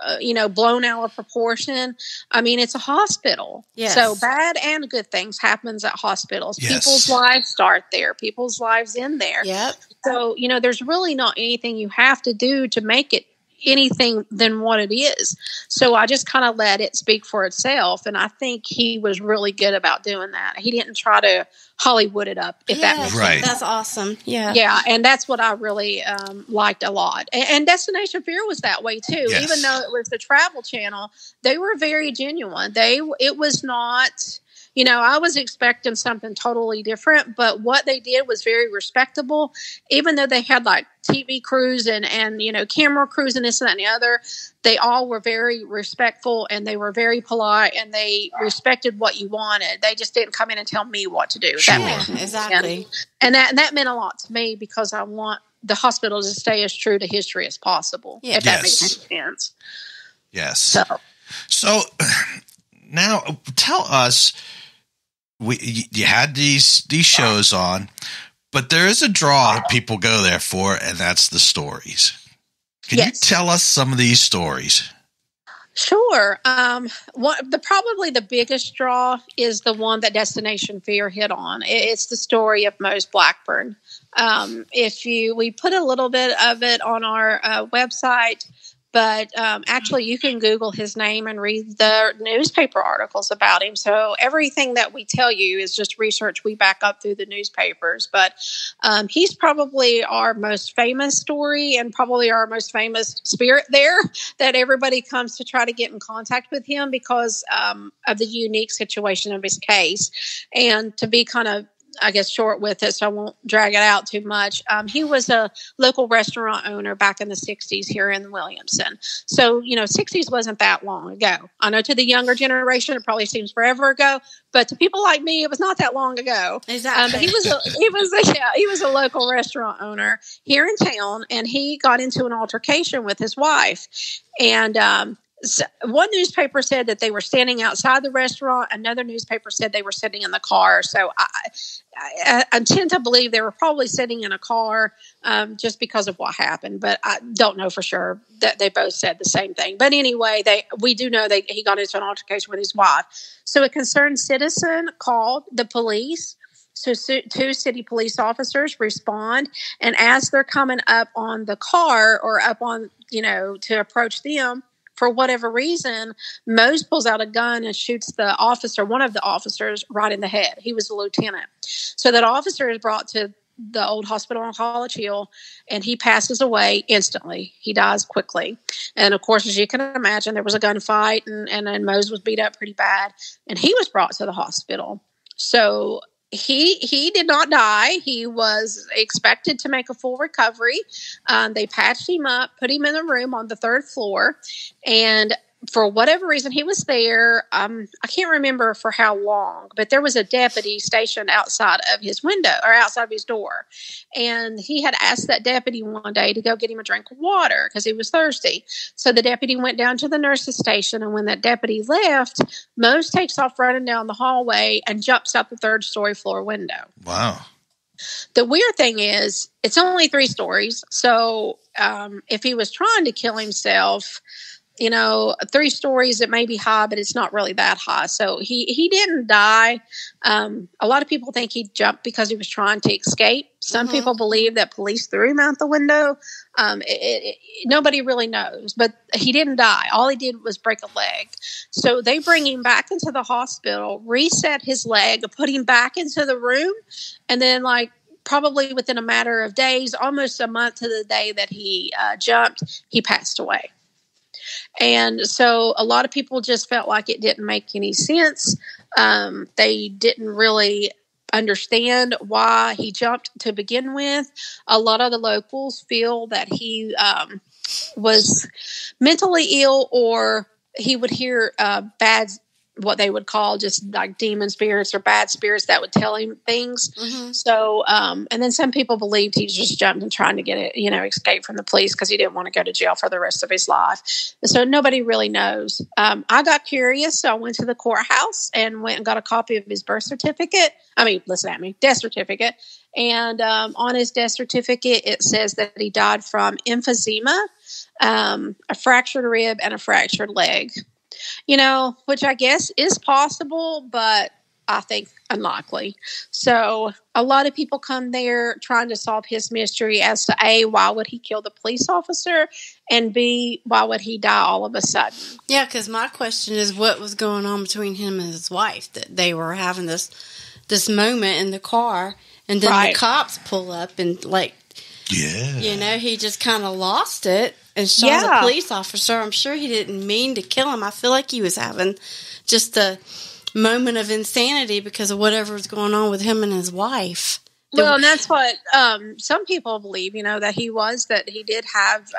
blown out of proportion. I mean, it's a hospital. Yes. So bad and good things happens at hospitals. Yes. People's lives start there. People's lives end there. Yep. So, there's really not anything you have to do to make it anything than what it is. So I just kind of let it speak for itself. And I think he was really good about doing that. He didn't try to Hollywood it up, if that makes Right. sense. That's awesome. Yeah. Yeah, and that's what I really liked a lot. And Destination Fear was that way too. Yes. Even though it was the Travel Channel, they were very genuine. It was not, I was expecting something totally different, but what they did was very respectable. Even though they had like TV crews and camera crews and this and that and the other, they all were very respectful and they were very polite and they respected what you wanted. They just didn't come in and tell me what to do. Sure. Exactly. And that meant a lot to me because I want the hospital to stay as true to history as possible, if that makes any sense. Yes. So now tell us, you had these shows on, but there is a draw people go there for, and that's the stories. Can you tell us some of these stories? Sure. Probably the biggest draw is the one that Destination Fear hit on. It's the story of Mose Blackburn. We put a little bit of it on our website, but actually you can Google his name and read the newspaper articles about him. So everything that we tell you is just research we back up through the newspapers. But he's probably our most famous story and probably our most famous spirit there that everybody comes to try to get in contact with him because of the unique situation of his case. And to be kind of short with it, so I won't drag it out too much. He was a local restaurant owner back in the 60s here in Williamson. So, 60s wasn't that long ago. I know to the younger generation, it probably seems forever ago, but to people like me, it was not that long ago. Exactly. But he was a local restaurant owner here in town, and he got into an altercation with his wife. And, one newspaper said that they were standing outside the restaurant. Another newspaper said they were sitting in the car. So I tend to believe they were probably sitting in a car just because of what happened. But I don't know for sure that they both said the same thing. But anyway, we do know that he got into an altercation with his wife. So a concerned citizen called the police. So two city police officers respond, and as they're coming up on the car or up on, to approach them, for whatever reason, Mose pulls out a gun and shoots one of the officers, right in the head. He was a lieutenant. So that officer is brought to the old hospital on College Hill, and he passes away instantly. He dies quickly. And of course, as you can imagine, there was a gunfight, and Mose was beat up pretty bad, and he was brought to the hospital. So he did not die. He was expected to make a full recovery. They patched him up, put him in a room on the 3rd floor, and for whatever reason, he was there. I can't remember for how long, but there was a deputy stationed outside of his window or outside of his door. And he had asked that deputy one day to go get him a drink of water because he was thirsty. So the deputy went down to the nurse's station. And when that deputy left, Mose takes off running down the hallway and jumps out the 3rd story floor window. Wow. The weird thing is it's only 3 stories. So if he was trying to kill himself, 3 stories, it may be high, but it's not really that high. So he didn't die. A lot of people think he jumped because he was trying to escape. Some people believe that police threw him out the window. Nobody really knows, but he didn't die. All he did was break a leg. So they bring him back into the hospital, reset his leg, put him back into the room, and then probably within a matter of days, almost a month to the day that he jumped, he passed away. And so a lot of people just felt like it didn't make any sense. They didn't really understand why he jumped to begin with. A lot of the locals feel that he was mentally ill, or he would hear bad what they would call just like demon spirits or bad spirits that would tell him things. Mm-hmm. So, and then some people believed he just jumped and trying to get it, escape from the police because he didn't want to go to jail for the rest of his life. So nobody really knows. I got curious, so I went to the courthouse and went and got a copy of his birth certificate. Death certificate. And on his death certificate, it says that he died from emphysema, a fractured rib, and a fractured leg. Which I guess is possible, but I think unlikely. So a lot of people come there trying to solve his mystery as to A, why would he kill the police officer? And B, why would he die all of a sudden? Yeah, because my question is what was going on between him and his wife, that they were having this moment in the car, and then the cops pull up and he just kind of lost it and shot the police officer. I'm sure he didn't mean to kill him. I feel like he was having just a moment of insanity because of whatever was going on with him and his wife. Well, and that's what some people believe, that he did have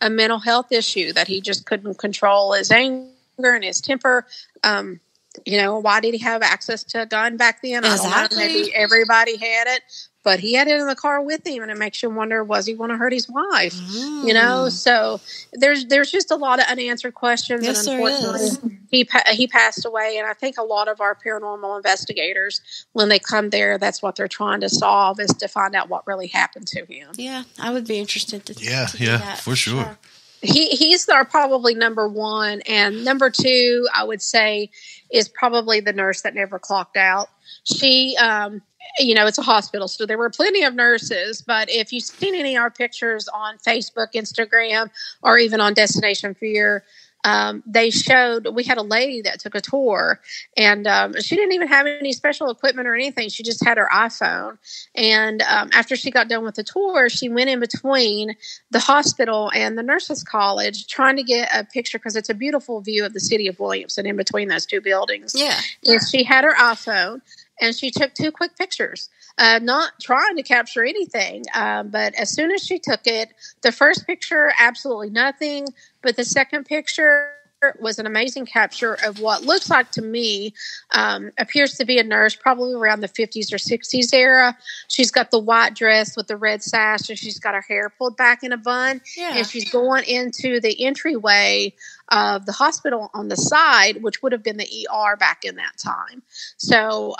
a mental health issue, that he just couldn't control his anger and his temper. Why did he have access to a gun back then? Exactly. I don't know. Maybe everybody had it, but he had it in the car with him, and it makes you wonder, was he want to hurt his wife? So there's just a lot of unanswered questions. Yes, and unfortunately, he passed away, and I think a lot of our paranormal investigators, when they come there, that's what they're trying to solve, is to find out what really happened to him. Yeah, I would be interested to do that, for sure. He's our probably number one, and number two, I would say, is probably the nurse that never clocked out. She, it's a hospital, so there were plenty of nurses, but if you've seen any of our pictures on Facebook, Instagram, or even on Destination Fear, they showed, we had a lady that took a tour, and she didn't even have any special equipment or anything. She just had her iPhone. And after she got done with the tour, she went in between the hospital and the nurses' college trying to get a picture, because it's a beautiful view of the city of Williamson in between those two buildings. Yeah. And she had her iPhone, and she took 2 quick pictures. Not trying to capture anything, but as soon as she took it, the first picture, absolutely nothing. But the second picture was an amazing capture of what looks like to me, appears to be a nurse, probably around the 50s or 60s era. She's got the white dress with the red sash, and she's got her hair pulled back in a bun. Yeah. And she's going into the entryway of the hospital on the side, which would have been the ER back in that time. So,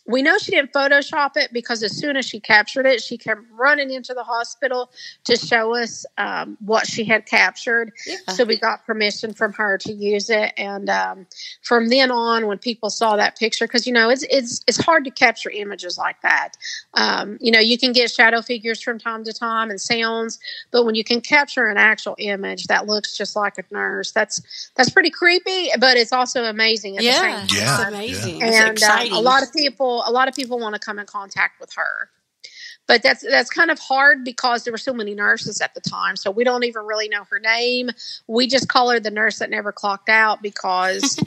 we know she didn't Photoshop it, because as soon as she captured it, she came running into the hospital to show us what she had captured. Yeah. So we got permission from her to use it. And from then on, when people saw that picture, because, it's hard to capture images like that. You can get shadow figures from time to time and sounds, but when you can capture an actual image that looks just like a nurse, that's pretty creepy, but it's also amazing at the same time. Yeah, it's amazing. And it's exciting. A lot of people want to come in contact with her, but that's kind of hard because there were so many nurses at the time, so we don't even really know her name. We just call her the nurse that never clocked out, because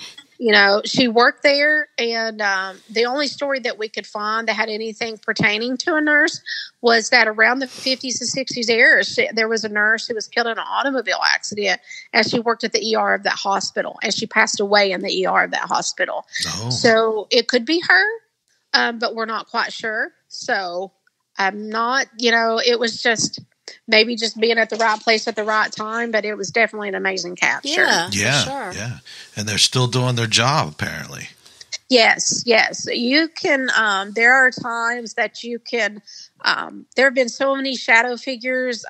she worked there, and the only story that we could find that had anything pertaining to a nurse was that around the 50s and 60s era, there was a nurse who was killed in an automobile accident, and she worked at the ER of that hospital, and she passed away in the ER of that hospital. Oh. So it could be her. But we're not quite sure. So I'm not, it was just maybe just being at the right place at the right time, but it was definitely an amazing capture. Yeah, sure. Yeah. And they're still doing their job, apparently. Yes. You can, there are times that you can, there have been so many shadow figures,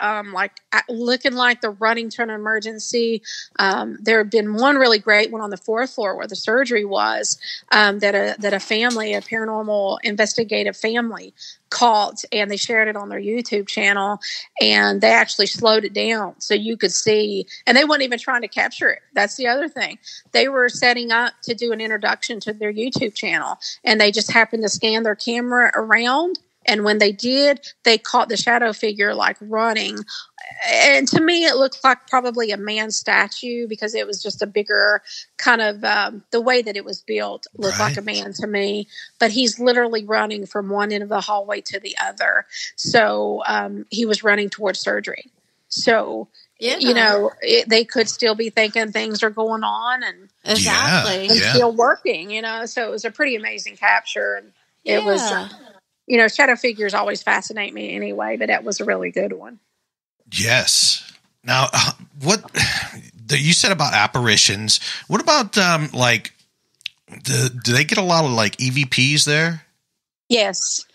looking like they're running to an emergency. There had been one really great one on the 4th floor where the surgery was, that a family, a paranormal investigative family, caught, and they shared it on their YouTube channel, and they actually slowed it down so you could see, and they weren't even trying to capture it. That's the other thing. They were setting up to do an introduction to their YouTube channel, and they just happened to scan their camera around. And when they did, they caught the shadow figure running. And to me, it looked like probably a man statue, because it was just a bigger kind of, the way that it was built looked like a man to me. But he's literally running from one end of the hallway to the other. So he was running towards surgery. So, they could still be thinking things are going on and still working, so it was a pretty amazing capture. And it was, shadow figures always fascinate me anyway, but that was a really good one. Yes. Now, what you said about apparitions, what about, do they get a lot of EVPs there? Yes.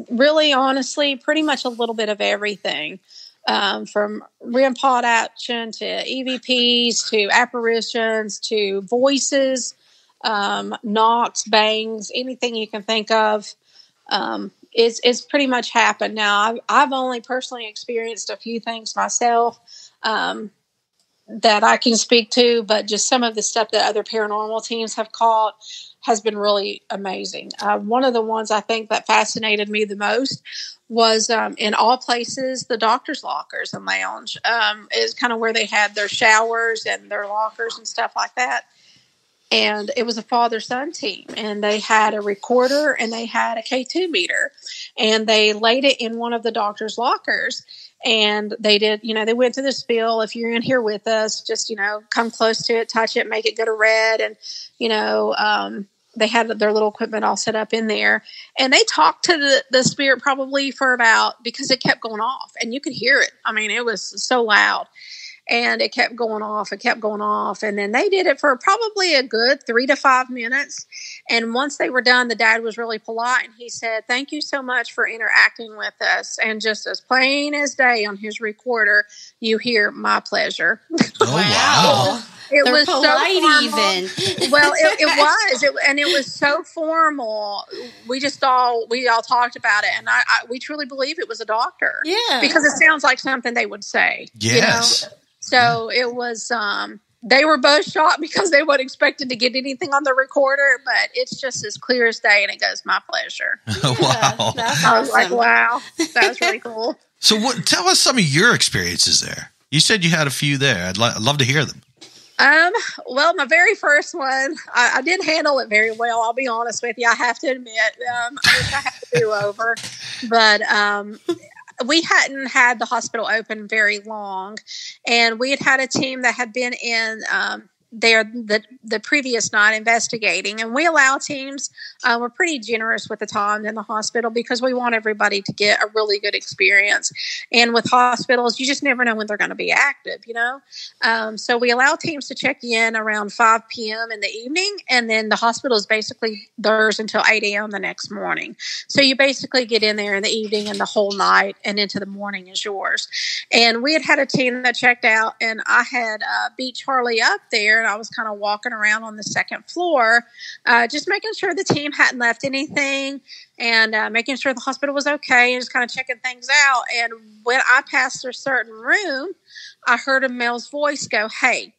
Really, honestly, pretty much a little bit of everything. From REM pod action to EVPs to apparitions to voices, knocks, bangs, anything you can think of. It's pretty much happened. Now, I've only personally experienced a few things myself that I can speak to, but just some of the stuff that other paranormal teams have caught has been really amazing. One of the ones I think that fascinated me the most was in all places, the doctor's lockers and lounge is kind of where they had their showers and their lockers and stuff like that. And it was a father-son team, and they had a recorder and they had a K2 meter, and they laid it in one of the doctor's lockers. And they did, they went to the spiel. If you're in here with us, just, come close to it, touch it, make it go to red. And, they had their little equipment all set up in there, and they talked to the spirit probably for because it kept going off and you could hear it. I mean, it was so loud. And it kept going off. And then they did it for probably a good 3 to 5 minutes. And once they were done, the dad was really polite. And he said, "Thank you so much for interacting with us." And just as plain as day on his recorder, you hear "my pleasure." Oh, wow. It They're was polite so formal. even. Well, it was. And it was so formal. We all talked about it. And we truly believe it was a doctor. Yeah. Because it sounds like something they would say. Yes. So it was, they were both shocked because they weren't expected to get anything on the recorder, but it's just as clear as day, and it goes, "My pleasure." Wow. I was like, wow, that was really cool. So tell us some of your experiences there. You said you had a few there. I'd love to hear them. Well, my very first one, I didn't handle it very well. I'll be honest with you. I have to admit, I wish I had a do-over, but, we hadn't had the hospital open very long, and we had a team that had been in there the previous night investigating, and we allow teams. We're pretty generous with the time in the hospital because we want everybody to get a really good experience. And with hospitals, you just never know when they're going to be active, So we allow teams to check in around 5 p.m. in the evening, and then the hospital is basically theirs until 8 a.m. the next morning. So you basically get in there in the evening and the whole night, and into the morning is yours. And we had a team that checked out, and I had beat Charlie up there. And I was kind of walking around on the second floor, just making sure the team hadn't left anything, and making sure the hospital was okay, and just kind of checking things out. And when I passed a certain room, I heard a male's voice go, "Hey,"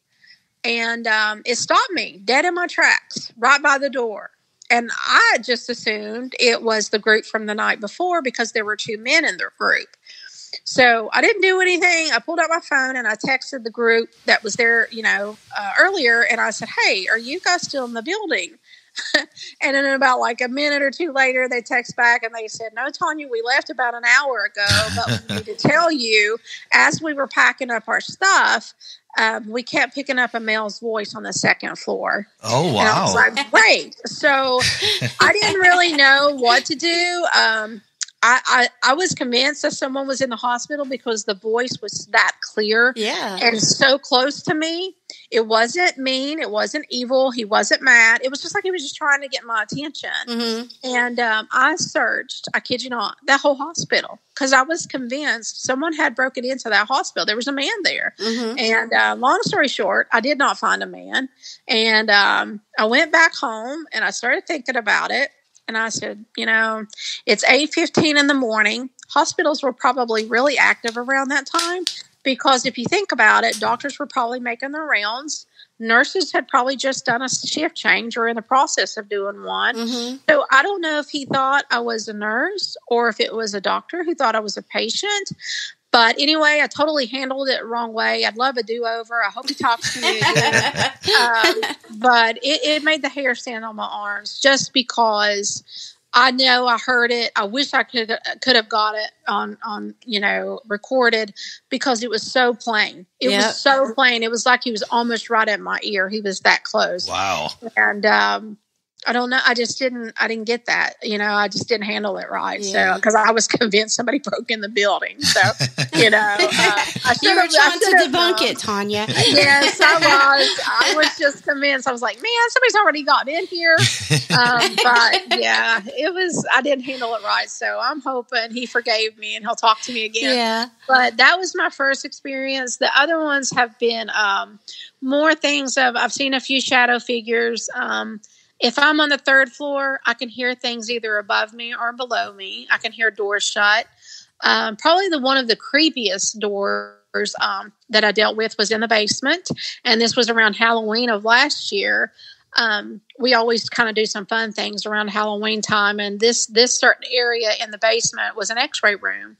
and it stopped me dead in my tracks right by the door. And I just assumed it was the group from the night before because there were 2 men in their group. So I didn't do anything. I pulled out my phone and I texted the group that was there, earlier. And I said, "Hey, are you guys still in the building?" And then about a minute or two later, they text back and they said, "No, Tonya, we left about an hour ago, but we need to tell you, as we were packing up our stuff, we kept picking up a male's voice on the second floor." Oh, wow. And I was like, great. So I didn't really know what to do. I was convinced that someone was in the hospital because the voice was that clear and so close to me. It wasn't mean. It wasn't evil. He wasn't mad. It was just like he was just trying to get my attention. Mm-hmm. And I searched, I kid you not, that whole hospital because I was convinced someone had broken into that hospital. There was a man there. Mm-hmm. And long story short, I did not find a man. And I went back home and I started thinking about it. And I said, it's 8:15 in the morning. Hospitals were probably really active around that time because if you think about it, doctors were probably making their rounds. Nurses had probably just done a shift change or in the process of doing one. Mm-hmm. So I don't know if he thought I was a nurse or if it was a doctor who thought I was a patient. But anyway, I totally handled it the wrong way. I'd love a do-over. I hope he talks to me again. But it made the hair stand on my arms just because I know I heard it. I wish I could have got it on recorded, because it was so plain. It was so plain. It was like he was almost right at my ear. He was that close. Wow. And I don't know. I didn't get that. I just didn't handle it right. So, because I was convinced somebody broke in the building. So, you were trying to debunk it, Tonya. Yes, I was just convinced. I was like, man, somebody's already gotten in here. But yeah, I didn't handle it right. So I'm hoping he forgave me and he'll talk to me again. Yeah. But that was my first experience. The other ones have been more things I've seen a few shadow figures. If I'm on the third floor, I can hear things either above me or below me. I can hear doors shut. Probably one of the creepiest doors that I dealt with was in the basement. And this was around Halloween of last year. We always kind of do some fun things around Halloween time. And this certain area in the basement was an x-ray room.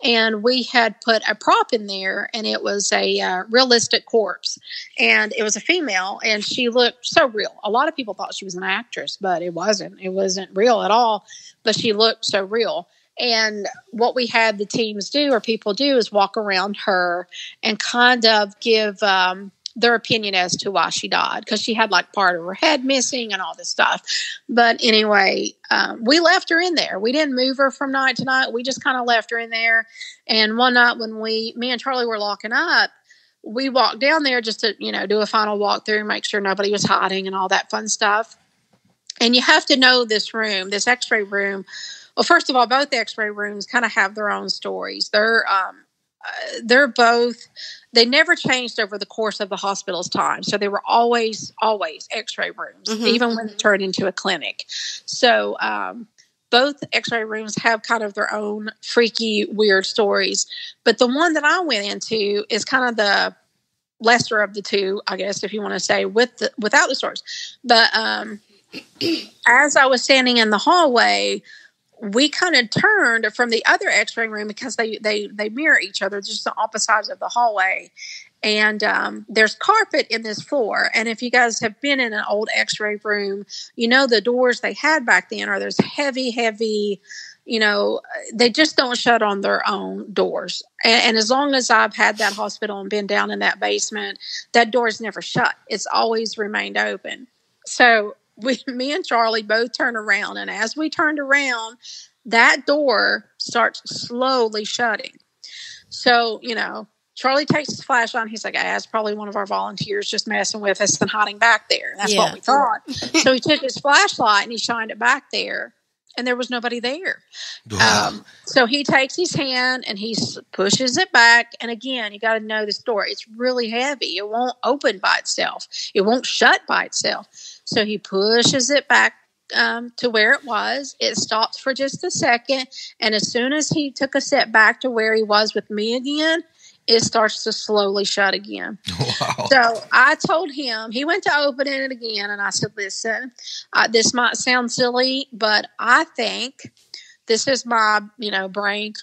And we had put a prop in there, and it was a realistic corpse. And it was a female, and she looked so real. A lot of people thought she was an actress, but it wasn't. It wasn't real at all, but she looked so real. And what we had the teams do, or people do, is walk around her and kind of give their opinion as to why she died, because she had like part of her head missing and all this stuff. But anyway, we left her in there. We didn't move her from night to night. We just kind of left her in there. And one night when me and Charlie were locking up, we walked down there just to, do a final walkthrough, make sure nobody was hiding and all that fun stuff. And you have to know this room, this x-ray room. Well, first of all, both x-ray rooms kind of have their own stories. They're both, they never changed over the course of the hospital's time. So they were always x-ray rooms, even when they turned into a clinic. So both x-ray rooms have kind of their own freaky, weird stories. But the one that I went into is kind of the lesser of the two, I guess, if you want to say, without the stories. But as I was standing in the hallway, we kind of turned from the other x-ray room, because they mirror each other, just the opposite sides of the hallway. And there's carpet in this floor. And if you guys have been in an old x-ray room, the doors they had back then are those heavy, they just don't shut on their own doors. And as long as I've had that hospital and been down in that basement, that door's never shut. It's always remained open. So me and Charlie both turned around, and as we turned around, that door starts slowly shutting. So, Charlie takes his flashlight, and he's like, it's probably one of our volunteers just messing with us and hiding back there. And that's what we thought. So he took his flashlight and he shined it back there, and there was nobody there. Wow. So he takes his hand and he pushes it back. And again, you got to know this door. It's really heavy. It won't open by itself. It won't shut by itself. So he pushes it back to where it was. It stops for just a second. And as soon as he took a step back to where he was with me again, it starts to slowly shut again. Wow. So I told him, he went to open it again. And I said, listen, this might sound silly, but I think this is my, brain,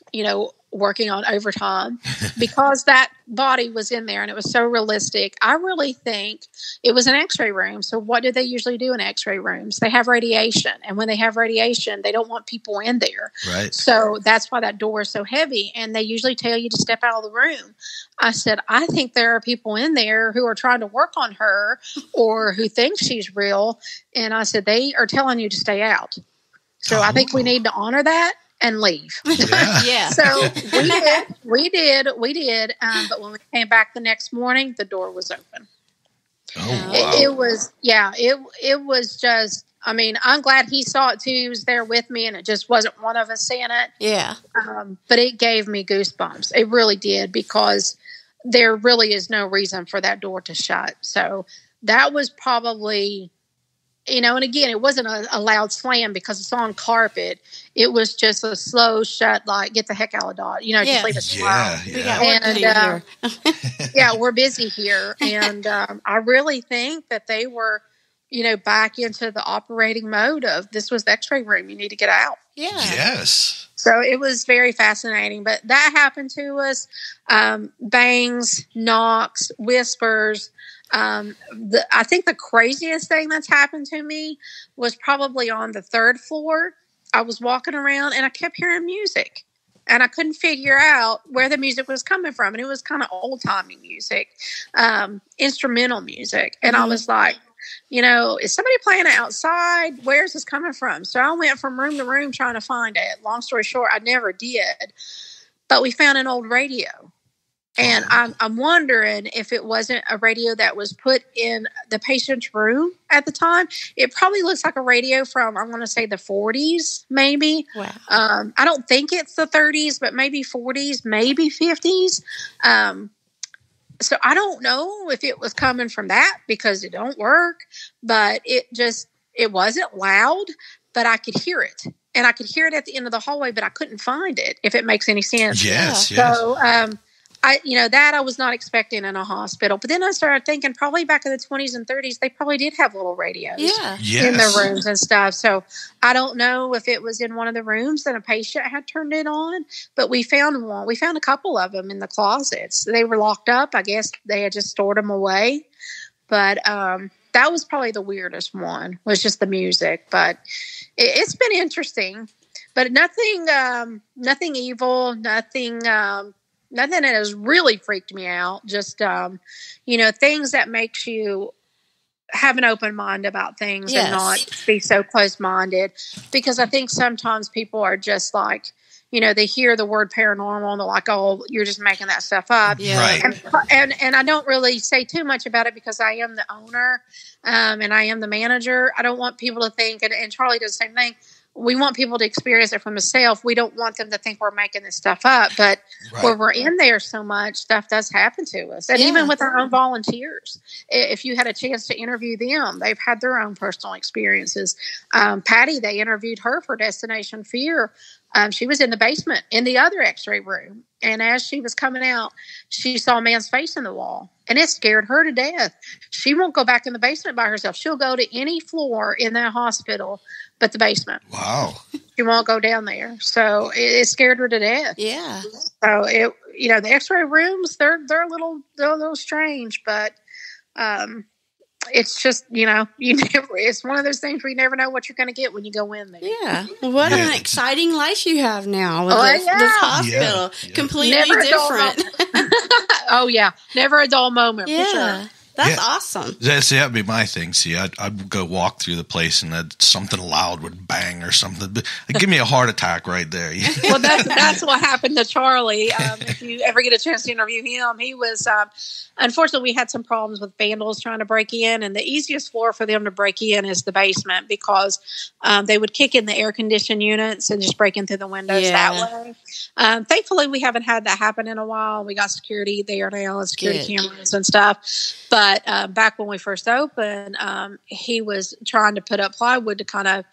working on overtime, because that body was in there and it was so realistic. I really think it was an x-ray room. So what do they usually do in x-ray rooms? They have radiation. And when they have radiation, they don't want people in there. Right. So that's why that door is so heavy. And they usually tell you to step out of the room. I said, I think there are people in there who are trying to work on her or who think she's real. And I said, they are telling you to stay out. So I think we need to honor that and leave. Yeah. So we did. But when we came back the next morning, the door was open. Oh, wow. It was just, I'm glad he saw it too. He was there with me, and it just wasn't one of us seeing it. Yeah. But it gave me goosebumps. It really did, because there really is no reason for that door to shut. So that was probably, and again, it wasn't a loud slam because it's on carpet. It was just a slow shut, like, get the heck out of Dodge. Just leave us alone. Yeah, we're busy here. And I really think that they were, back into the operating mode of, this was the x-ray room. You need to get out. Yeah. Yes. So it was very fascinating. But that happened to us. Bangs, knocks, whispers. I think the craziest thing that's happened to me was probably on the third floor. I was walking around and I kept hearing music. And I couldn't figure out where the music was coming from. And it was kind of old-timey music, instrumental music. And I was like, is somebody playing it outside? Where's this coming from? So I went from room to room trying to find it. Long story short, I never did. But we found an old radio. And I'm wondering if it wasn't a radio that was put in the patient's room at the time. It probably looks like a radio from, I want to say, the 40s, maybe. Wow. I don't think it's the 30s, but maybe 40s, maybe 50s. So I don't know if it was coming from that because it don't work. But it wasn't loud, but I could hear it. And I could hear it at the end of the hallway, but I couldn't find it, if it makes any sense. Yes. So, that I was not expecting in a hospital. But then I started thinking probably back in the 20s and 30s, they probably did have little radios in their rooms and stuff. So I don't know if it was in one of the rooms that a patient had turned it on, but we found one. We found a couple of them in the closets. They were locked up. I guess they had just stored them away. But that was probably the weirdest one, was just the music. But it's been interesting. But nothing evil, nothing that has really freaked me out. Just, things that makes you have an open mind about things and not be so close-minded. Because I think sometimes people are just like, they hear the word paranormal and they're like, oh, you're just making that stuff up. Yeah. Right. And I don't really say too much about it because I am the owner and I am the manager. I don't want people to think, and Charlie does the same thing, we want people to experience it from themselves. We don't want them to think we're making this stuff up. But where we're in there so much, stuff does happen to us. And even with our own volunteers, if you had a chance to interview them, they've had their own personal experiences. Patty, they interviewed her for Destination Fear. She was in the basement in the other x-ray room. And as she was coming out, she saw a man's face in the wall. And it scared her to death. She won't go back in the basement by herself. She'll go to any floor in that hospital but the basement. Wow. She won't go down there. So it scared her to death. Yeah. So the x-ray rooms, they're a little strange, but it's just, it's one of those things where you never know what you're going to get when you go in there. Yeah. What an exciting life you have now with this hospital. Yeah. Completely Never different. Oh, yeah. Never a dull moment. Yeah. For sure. That's awesome. That'd be my thing. See, I'd go walk through the place and something loud would bang or something. Give me a heart attack right there. Well, that's what happened to Charlie. If you ever get a chance to interview him, he was, unfortunately, we had some problems with vandals trying to break in. And the easiest floor for them to break in is the basement because they would kick in the air conditioned units and just break in through the windows that way. Thankfully, we haven't had that happen in a while. We got security there now and security cameras and stuff. But back when we first opened, he was trying to put up plywood to kind of,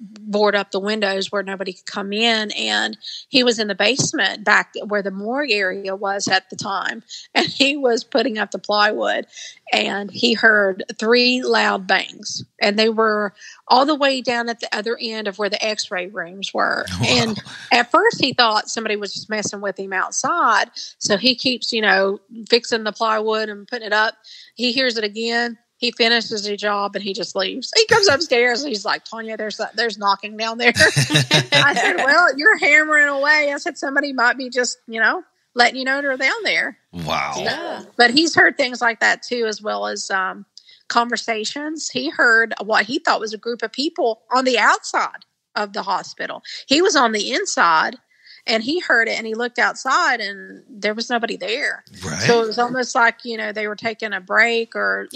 board up the windows where nobody could come in. And he was in the basement back where the morgue area was at the time. And he was putting up the plywood. And he heard 3 loud bangs. And they were all the way down at the other end of where the x-ray rooms were. Wow. And at first he thought somebody was just messing with him outside. So he keeps, fixing the plywood and putting it up. He hears it again. He finishes his job and he just leaves. He comes upstairs and he's like, Tonya, there's knocking down there. I said, well, you're hammering away. I said, somebody might be just, letting you know they're down there. Wow. Yeah. But he's heard things like that too, as well as conversations. He heard what he thought was a group of people on the outside of the hospital. He was on the inside and he heard it and he looked outside and there was nobody there. Right. So it was almost like, they were taking a break or,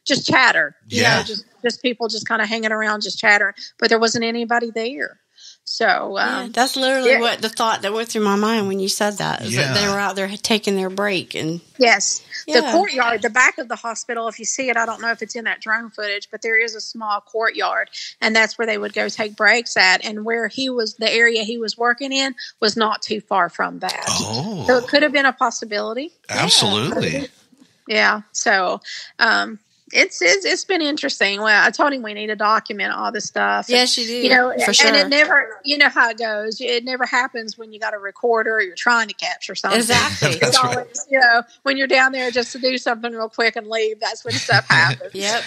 just chatter. Just people just kind of hanging around, just chattering. But there wasn't anybody there. So that's literally what the thought that went through my mind when you said that. Is that they were out there taking their break and the courtyard, the back of the hospital. If you see it, I don't know if it's in that drone footage, but there is a small courtyard, and that's where they would go take breaks at. And where the area he was working in was not too far from that. Oh, so it could have been a possibility. Absolutely. Yeah. So, It's been interesting. Well, I told him we need to document all this stuff. Yes, you do. You know, for sure. And it never, you know how it goes. It never happens when you got a recorder or you're trying to capture something. Exactly. It's always, you know, when you're down there just to do something real quick and leave, that's when stuff happens. Yep.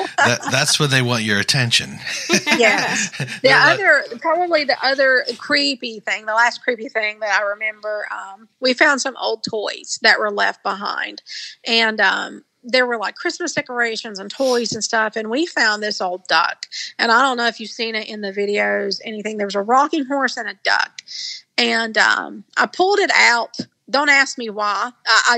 That's when they want your attention. Yes. The other creepy thing, the last creepy thing that I remember, we found some old toys that were left behind. And, there were like Christmas decorations and toys and stuff. And we found this old duck. And I don't know if you've seen it in the videos, anything. There was a rocking horse and a duck. And I pulled it out. Don't ask me why. I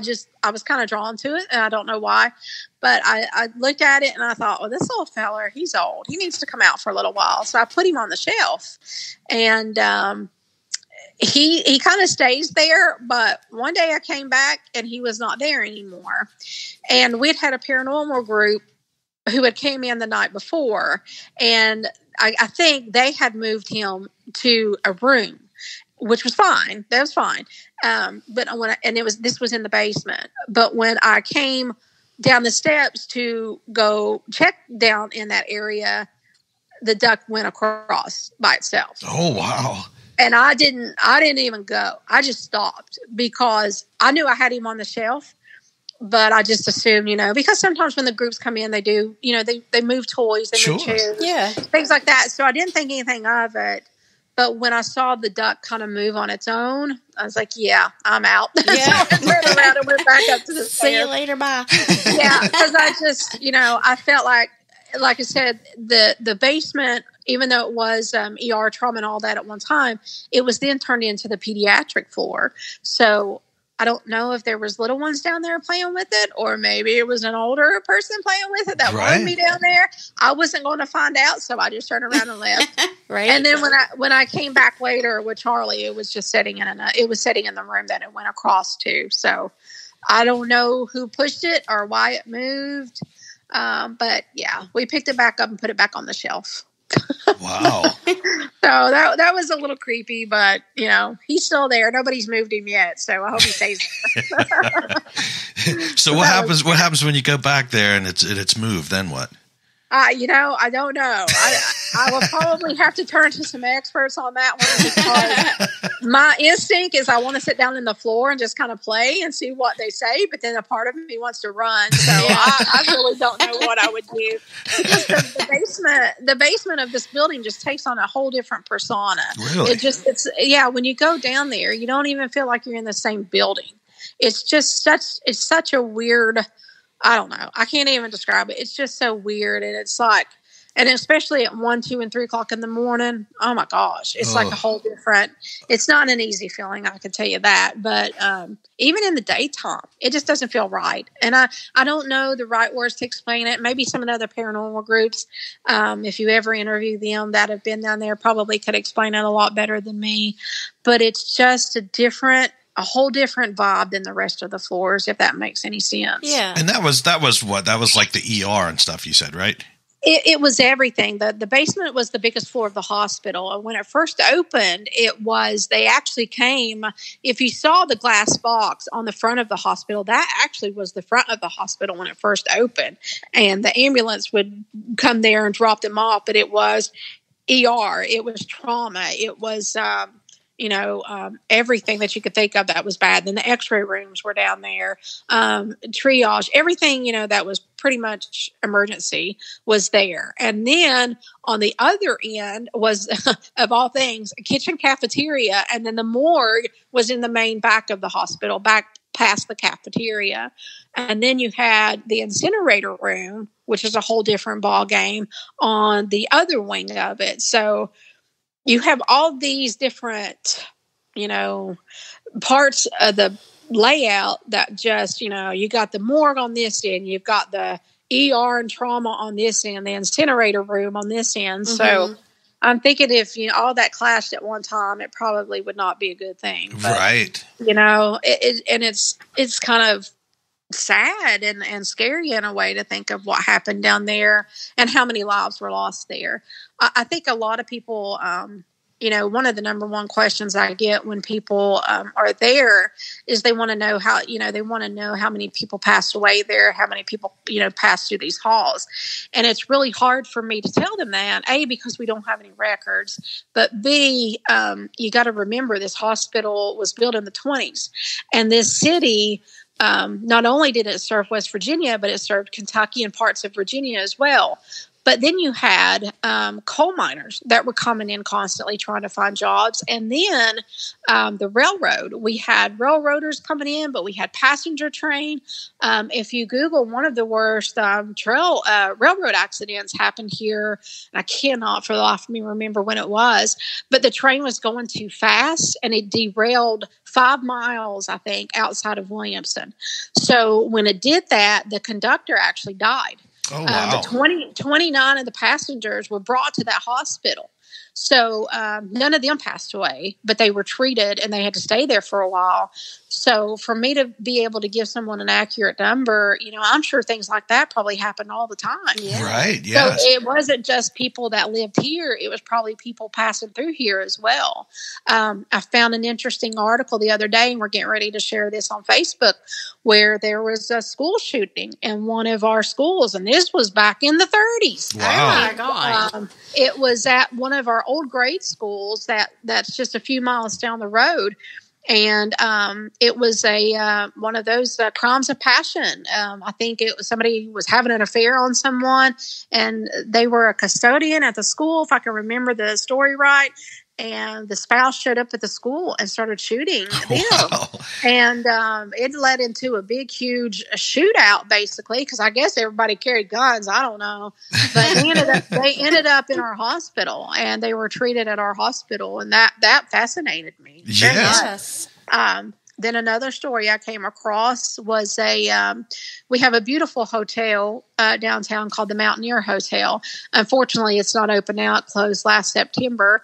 was kind of drawn to it, and I don't know why. But I looked at it, and I thought, well, this old feller, he's old. He needs to come out for a little while. So I put him on the shelf. And he kind of stays there, but one day I came back and he was not there anymore. And we'd had a paranormal group who had came in the night before, and I think they had moved him to a room, which was fine. That was fine. But this was in the basement. But when I came down the steps to go check down in that area, the duck went across by itself. Oh, wow. And I didn't even go. I just stopped because I knew I had him on the shelf, but I just assumed, you know, because sometimes when the groups come in, they do, you know, they move toys, they move chairs, things like that. So I didn't think anything of it. But when I saw the duck kind of move on its own, I was like, yeah, I'm out. Yeah. So I turned around and went back up to the See you later, bye. Yeah, because I just, you know, I felt like I said, the basement, even though it was ER trauma and all that at one time, it was then turned into the pediatric floor. So I don't know if there was little ones down there playing with it, or maybe it was an older person playing with it that wanted me down there. I wasn't going to find out, so I just turned around and left. Right. And then when I came back later with Charlie, it was just sitting in the room that it went across to. So I don't know who pushed it or why it moved. But yeah, we picked it back up and put it back on the shelf. Wow. So that was a little creepy, but you know, he's still there. Nobody's moved him yet, so I hope he stays there. So what happens when you go back there and it's moved? Then what? You know, I don't know. I will probably have to turn to some experts on that one, because my instinct is I want to sit down on the floor and just kind of play and see what they say, but then a part of me wants to run. So I really don't know what I would do, because the basement of this building just takes on a whole different persona. Really? When you go down there, you don't even feel like you're in the same building. It's just such a weird, I don't know. I can't even describe it. It's just so weird. And it's like, and especially at 1, 2, and 3 o'clock in the morning, oh my gosh, it's like a whole different, it's not an easy feeling, I can tell you that. But even in the daytime, it just doesn't feel right. And I don't know the right words to explain it. Maybe some of the other paranormal groups, if you ever interview them that have been down there, probably could explain it a lot better than me. But it's just a whole different vibe than the rest of the floors, if that makes any sense. Yeah. And that was what? That was like the ER and stuff you said, right? It was everything. The basement was the biggest floor of the hospital. And when it first opened, they actually came, if you saw the glass box on the front of the hospital, that actually was the front of the hospital when it first opened. And the ambulance would come there and drop them off. But it was ER. It was trauma. It was, everything that you could think of that was bad. Then the x-ray rooms were down there, triage, everything, that was pretty much emergency was there. And then on the other end was, of all things, a kitchen cafeteria. And then the morgue was in the main back of the hospital, back past the cafeteria. And then you had the incinerator room, which is a whole different ball game, on the other wing of it. So you have all these different, parts of the layout that just, you got the morgue on this end, you've got the ER and trauma on this end, the incinerator room on this end. Mm-hmm. So I'm thinking if, all that clashed at one time, it probably would not be a good thing. But, right. It's kind of sad and scary in a way to think of what happened down there and how many lives were lost there. I think a lot of people one of the number one questions I get when people are there is they want to know how many people passed away there, how many people, passed through these halls. And it's really hard for me to tell them that, A, because we don't have any records, but B, you got to remember this hospital was built in the 1920s, and this city, not only did it serve West Virginia, but it served Kentucky and parts of Virginia as well. But then you had coal miners that were coming in constantly trying to find jobs. And then the railroad. We had railroaders coming in, but we had passenger train. If you Google, one of the worst railroad accidents happened here. And I cannot for the life of me remember when it was. But the train was going too fast, and it derailed 5 miles, I think, outside of Williamson. So when it did that, the conductor actually died. Oh, wow. 29 of the passengers were brought to that hospital. So none of them passed away, but they were treated and they had to stay there for a while. So for me to be able to give someone an accurate number, I'm sure things like that probably happen all the time. Yeah. Right, yes. So it wasn't just people that lived here. It was probably people passing through here as well. I found an interesting article the other day, and we're getting ready to share this on Facebook, where there was a school shooting in one of our schools, and this was back in the 30s. Wow. Oh, my God. It was at one of our old grade schools that's just a few miles down the road. And it was one of those crimes of passion. I think it was somebody was having an affair on someone, and they were a custodian at the school, if I can remember the story right. And the spouse showed up at the school and started shooting them. Wow. And it led into a big, huge shootout, basically, because I guess everybody carried guns. I don't know. But they ended up in our hospital, and they were treated at our hospital. And that fascinated me. Yes. Then another story I came across was we have a beautiful hotel downtown called the Mountaineer Hotel. Unfortunately, it's not open now. It closed last September.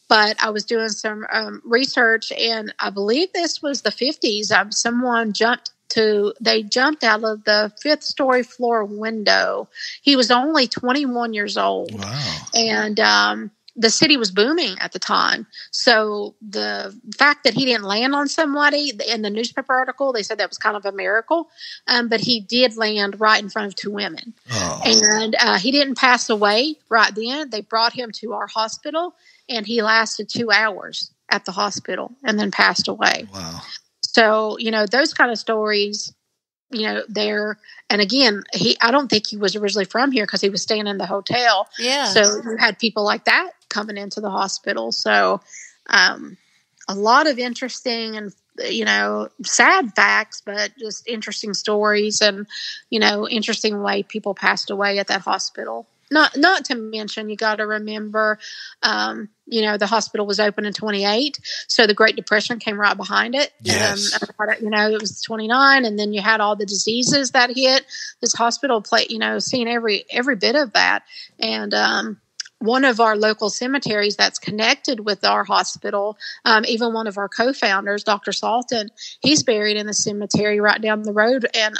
But I was doing some research, and I believe this was the 50s. Someone jumped out of the 5th story floor window. He was only 21 years old. Wow. And the city was booming at the time. So the fact that he didn't land on somebody, in the newspaper article, they said that was kind of a miracle. But he did land right in front of 2 women. Oh. And he didn't pass away right then. They brought him to our hospital, and he lasted 2 hours at the hospital and then passed away. Wow. So, those kind of stories, there. And again, I don't think he was originally from here because he was staying in the hotel. Yeah. So you had people like that coming into the hospital. So a lot of interesting and, sad facts, but just interesting stories and, interesting way people passed away at that hospital. Not to mention, you got to remember, the hospital was open in 28, so the Great Depression came right behind it. Yes. It was 29, and then you had all the diseases that hit. This hospital seen every bit of that. And one of our local cemeteries that's connected with our hospital, even one of our co-founders, Dr. Salton, he's buried in the cemetery right down the road, and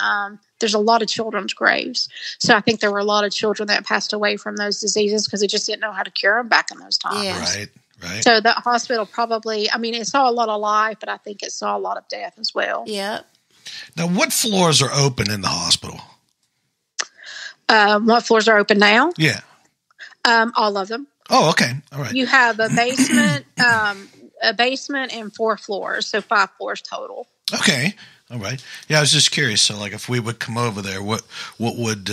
there's a lot of children's graves. So I think there were a lot of children that passed away from those diseases because they just didn't know how to cure them back in those times. Yeah. Right. So that hospital probably, it saw a lot of life, but I think it saw a lot of death as well. Yep. Now, what floors are open in the hospital? What floors are open now? Yeah. All of them. Oh, okay. All right. You have a basement, and 4 floors, so 5 floors total. Okay. All right. Yeah, I was just curious. So, like, if we would come over there, what would,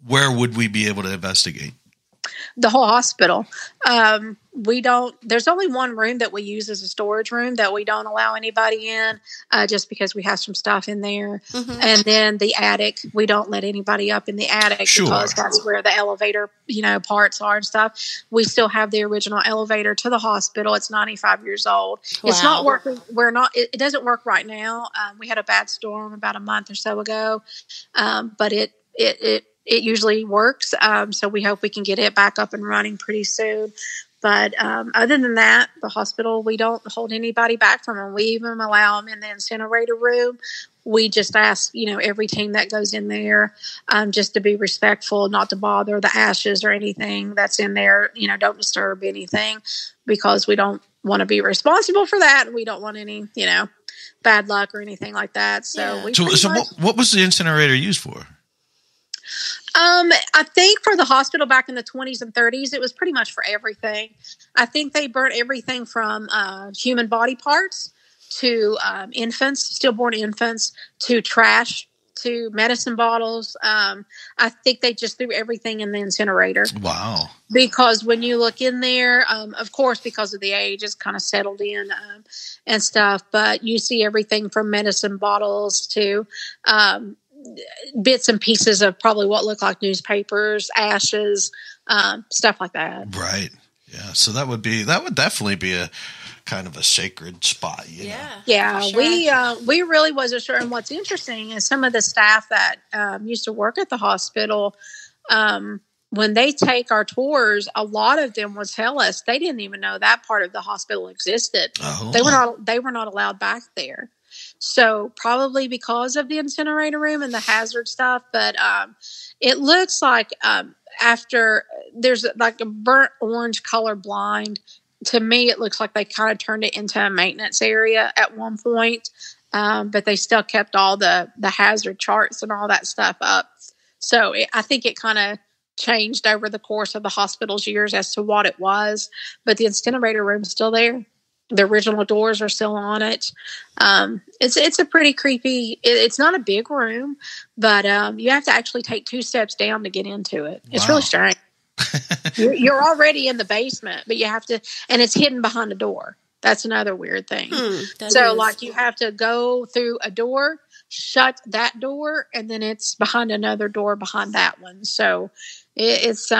where would we be able to investigate? The whole hospital. There's only one room that we use as a storage room that we don't allow anybody in, just because we have some stuff in there. Mm-hmm. And then the attic, we don't let anybody up in the attic because that's where the elevator, parts are and stuff. We still have the original elevator to the hospital. It's 95 years old. Wow. It's not working. It doesn't work right now. We had a bad storm about a month or so ago. But it usually works. So we hope we can get it back up and running pretty soon. But other than that, the hospital, we don't hold anybody back from them. We even allow them in the incinerator room. We just ask, every team that goes in there just to be respectful, not to bother the ashes or anything that's in there. Don't disturb anything, because we don't want to be responsible for that. And we don't want any, bad luck or anything like that. So, what was the incinerator used for? I think for the hospital back in the 20s and 30s, it was pretty much for everything. I think they burnt everything from human body parts to infants, stillborn infants, to trash, to medicine bottles. I think they just threw everything in the incinerator. Wow. Because when you look in there, of course, because of the age, it's kind of settled in and stuff. But you see everything from medicine bottles to bits and pieces of probably what look like newspapers, ashes, stuff like that. Right. Yeah. So that would definitely be a kind of a sacred spot. Yeah. Sure. We really wasn't sure. And what's interesting is some of the staff that used to work at the hospital, when they take our tours, a lot of them would tell us they didn't even know that part of the hospital existed. Oh. They were not allowed back there. So probably because of the incinerator room and the hazard stuff, but it looks like after there's like a burnt orange color blind. To me, it looks like they kind of turned it into a maintenance area at one point, but they still kept all the hazard charts and all that stuff up. So I think it kind of changed over the course of the hospital's years as to what it was, but the incinerator room is still there. The original doors are still on it. It's a pretty creepy. It's not a big room, but you have to actually take 2 steps down to get into it. It's really strange. You're already in the basement, but you have to, and it's hidden behind a door. That's another weird thing. Like you have to go through a door, shut that door, and then it's behind another door behind that one. So it's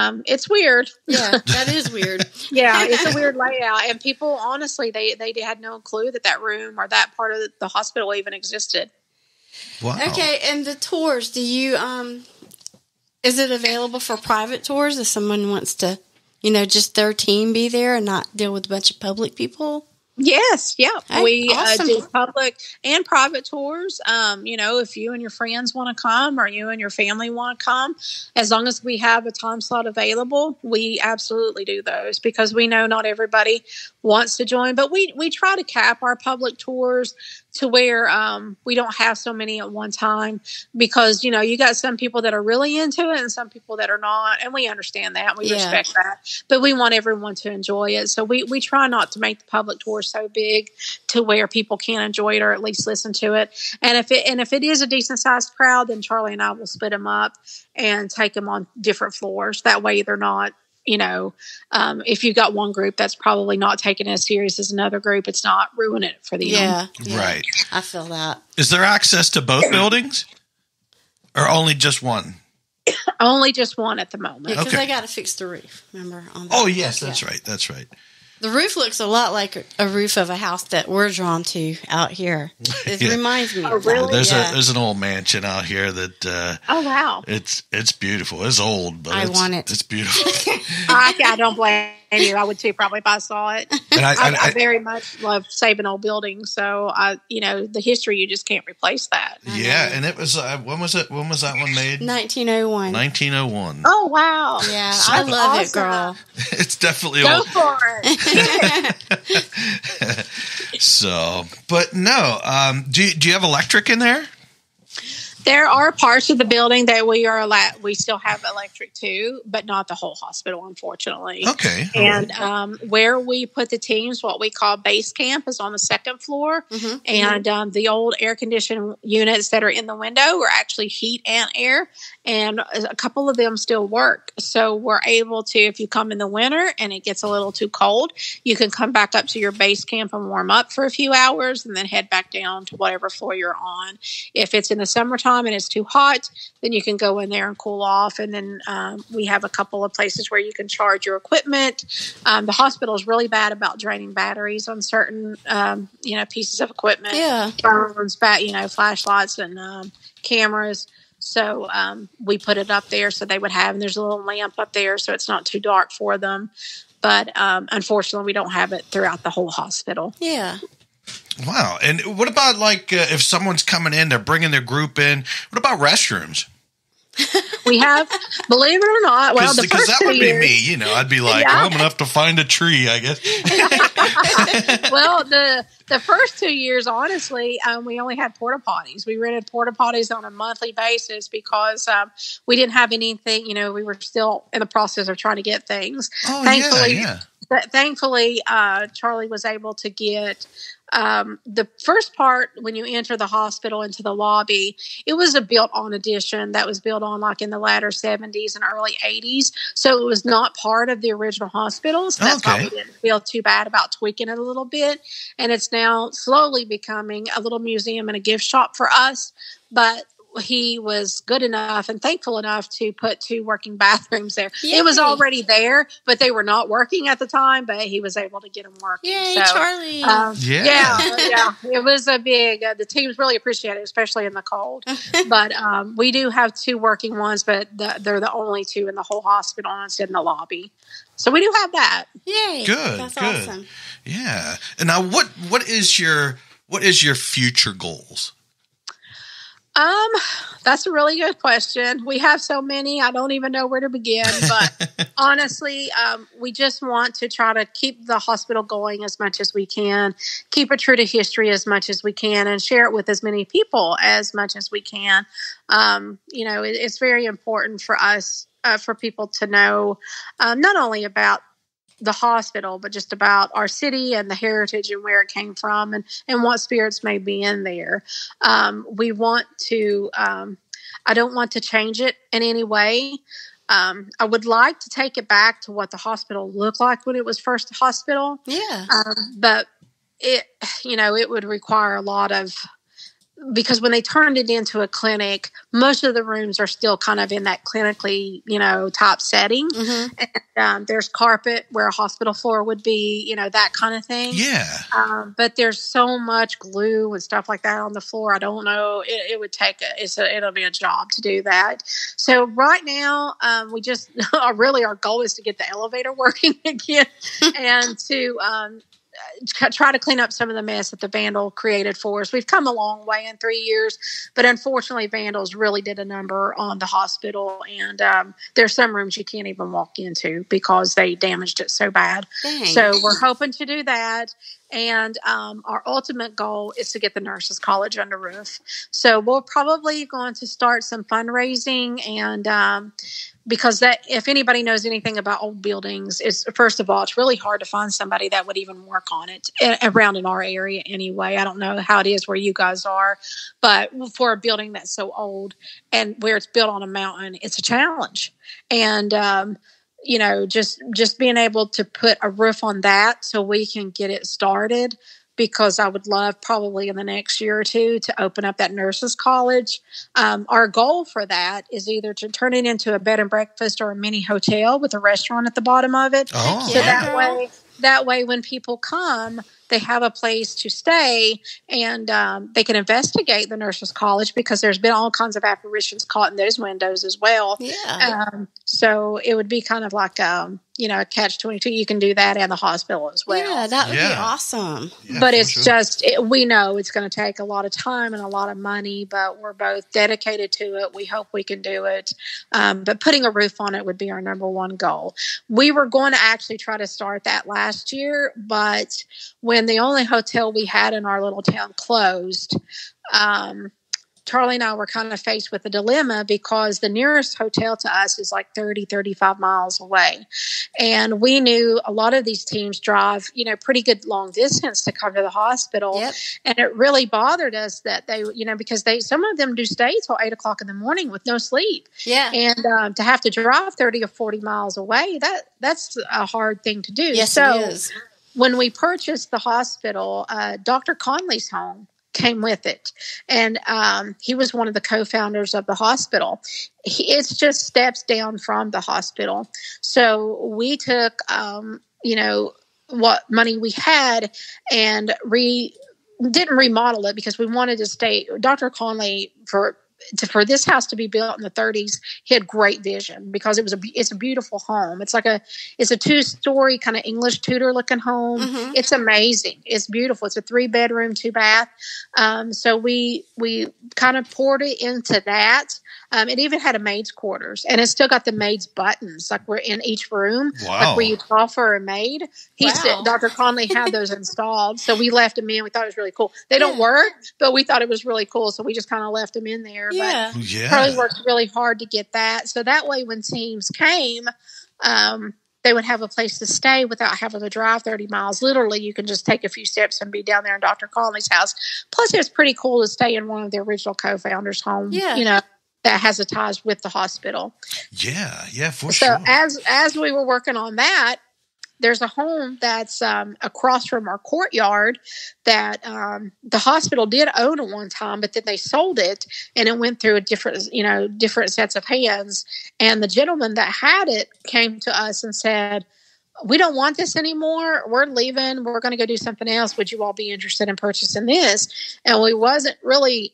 weird. Yeah, that is weird. Yeah, it's a weird layout, and people honestly they had no clue that room or that part of the hospital even existed. Wow. Okay, and the tours, do you is it available for private tours if someone wants to, just their team be there and not deal with a bunch of public people? Yes, yeah. We awesome. Do public and private tours. If you and your friends want to come or you and your family want to come, as long as we have a time slot available, we absolutely do those, because we know not everybody wants to join. But we try to cap our public tours to where we don't have so many at one time, because, you got some people that are really into it and some people that are not. And we understand that. We respect that. But we want everyone to enjoy it. So we try not to make the public tours so big to where people can't enjoy it or at least listen to it. And if it is a decent sized crowd, then Charlie and I will split them up and take them on different floors. That way they're not, if you got one group that's probably not taking it as serious as another group, it's not ruining it for them. Yeah. Right. I feel that. Is there access to both buildings or only just one? Only just one at the moment. Because they got to fix the roof, remember? Yes, that's right. That's right. The roof looks a lot like a roof of a house that we're drawn to out here. It reminds me of really? that. There's an old mansion out here that oh wow, it's beautiful. It's old, but I want it. It's beautiful. I don't blame you. I would too, probably, if I saw it. And I very much love saving old buildings, so the history, you just can't replace that. Yeah, and it was when was it? When was that one made? 1901. 1901. Oh wow! Yeah, I love it, girl. It's definitely Go old. for it. So, but no. Do you have electric in there? There are parts of the building that we still have electric too, but not the whole hospital, unfortunately. Okay. And where we put the teams, what we call base camp, is on the 2nd floor. Mm-hmm. And the old air conditioning units that are in the window are actually heat and air. And a couple of them still work. So we're able to, if you come in the winter and it gets a little too cold, you can come back up to your base camp and warm up for a few hours and then head back down to whatever floor you're on. If it's in the summertime and it's too hot, then you can go in there and cool off. And then we have a couple of places where you can charge your equipment. The hospital is really bad about draining batteries on certain, pieces of equipment. Yeah. Phones, flashlights and cameras. So we put it up there so they would have, and there's a little lamp up there so it's not too dark for them. But unfortunately, we don't have it throughout the whole hospital. Yeah. Wow. And what about if someone's coming in, they're bringing their group in, what about restrooms? We have, believe it or not, well, the first that 2 would years, be me. I'd be like, I'm going to have to find a tree, I guess. Well, the first 2 years, honestly, we only had porta potties. We rented porta potties on a monthly basis because we didn't have anything. We were still in the process of trying to get things. Oh, Thankfully, Charlie was able to get the first part when you enter the hospital into the lobby. It was a built-on addition that was built on like in the latter 70s and early 80s. So it was not part of the original hospital. So that's why we didn't feel too bad about tweaking it a little bit. And it's now slowly becoming a little museum and a gift shop for us. But he was good enough and thankful enough to put 2 working bathrooms there. Yay. It was already there, but they were not working at the time, but he was able to get them working. Yay, so, Charlie. Yeah. It was a big, the teams really appreciate it, especially in the cold. But we do have 2 working ones, but they're the only 2 in the whole hospital, and it's in the lobby. So we do have that. Yay. Good. That's good. awesome. Yeah. And now what is your future goals? That's a really good question. We have so many, I don't even know where to begin, but honestly, we just want to try to keep the hospital going as much as we can, keep it true to history as much as we can, and share it with as many people as much as we can. It's very important for us, for people to know, not only about the hospital, but just about our city and the heritage and where it came from and what spirits may be in there. We want to, I don't want to change it in any way. I would like to take it back to what the hospital looked like when it was first a hospital. Yeah. But it would require a lot of, because when they turned it into a clinic, most of the rooms are still kind of in that clinically, type setting. Mm-hmm. And there's carpet where a hospital floor would be, that kind of thing. Yeah. But there's so much glue and stuff like that on the floor. I don't know. It would take it'll be a job to do that. So right now, we just really our goal is to get the elevator working again and to try to clean up some of the mess that the vandal created for us. We've come a long way in 3 years, but unfortunately vandals really did a number on the hospital, and there's some rooms you can't even walk into because they damaged it so bad. Dang. So we're hoping to do that. And our ultimate goal is to get the nurses' college under roof. So we're probably going to start some fundraising, and because that, if anybody knows anything about old buildings, is first of all, it's really hard to find somebody that would even work on it around in our area anyway. I don't know how it is where you guys are, but for a building that's so old and where it's built on a mountain, it's a challenge. And just being able to put a roof on that so we can get it started, because I would love probably in the next year or 2 to open up that nurses' college. Our goal for that is either to turn it into a bed and breakfast or a mini hotel with a restaurant at the bottom of it. Oh. So that way when people come, they have a place to stay, and they can investigate the nurses' college, because there's been all kinds of apparitions caught in those windows as well. Yeah. So it would be kind of like a catch-22. You can do that and the hospital as well. Yeah, that would be awesome. Yeah, but it's we know it's going to take a lot of time and a lot of money, but we're both dedicated to it. We hope we can do it. But putting a roof on it would be our number one goal. We were going to actually try to start that last year, but when the only hotel we had in our little town closed, Charlie and I were kind of faced with a dilemma, because the nearest hotel to us is like 30, 35 miles away. And we knew a lot of these teams drive, pretty good long distance to come to the hospital. Yep. And it really bothered us that they, because some of them do stay till 8 o'clock in the morning with no sleep. Yeah. And to have to drive 30 or 40 miles away, that's a hard thing to do. Yes, so it is. When we purchased the hospital, Dr. Conley's home came with it. And he was one of the co-founders of the hospital. It's just steps down from the hospital. So we took, what money we had and didn't remodel it, because we wanted to stay. Dr. Conley, for for this house to be built in the 30s, he had great vision because it's a beautiful home. It's a 2-story kind of English Tudor looking home. Mm-hmm. It's amazing. It's beautiful. It's a 3-bedroom, 2-bath. So we kind of poured it into that. It even had a maid's quarters, and it still got the maid's buttons, like we're in each room, like where you call for a maid. Dr. Conley had those installed, so we left them in. We thought it was really cool. They don't work, but we thought it was really cool, so we just kind of left them in there. Yeah. But Charlie worked really hard to get that, so that way when teams came, they would have a place to stay without having to drive 30 miles. Literally, you can just take a few steps and be down there in Dr. Conley's house. Plus, it was pretty cool to stay in one of the original co-founders' home. Yeah. That has a ties with the hospital. Yeah, for so sure. So as we were working on that, there's a home that's across from our courtyard that the hospital did own at one time, but then they sold it, and it went through a different sets of hands. And the gentleman that had it came to us and said, "We don't want this anymore. We're leaving. We're going to go do something else. Would you all be interested in purchasing this?" And we wasn't really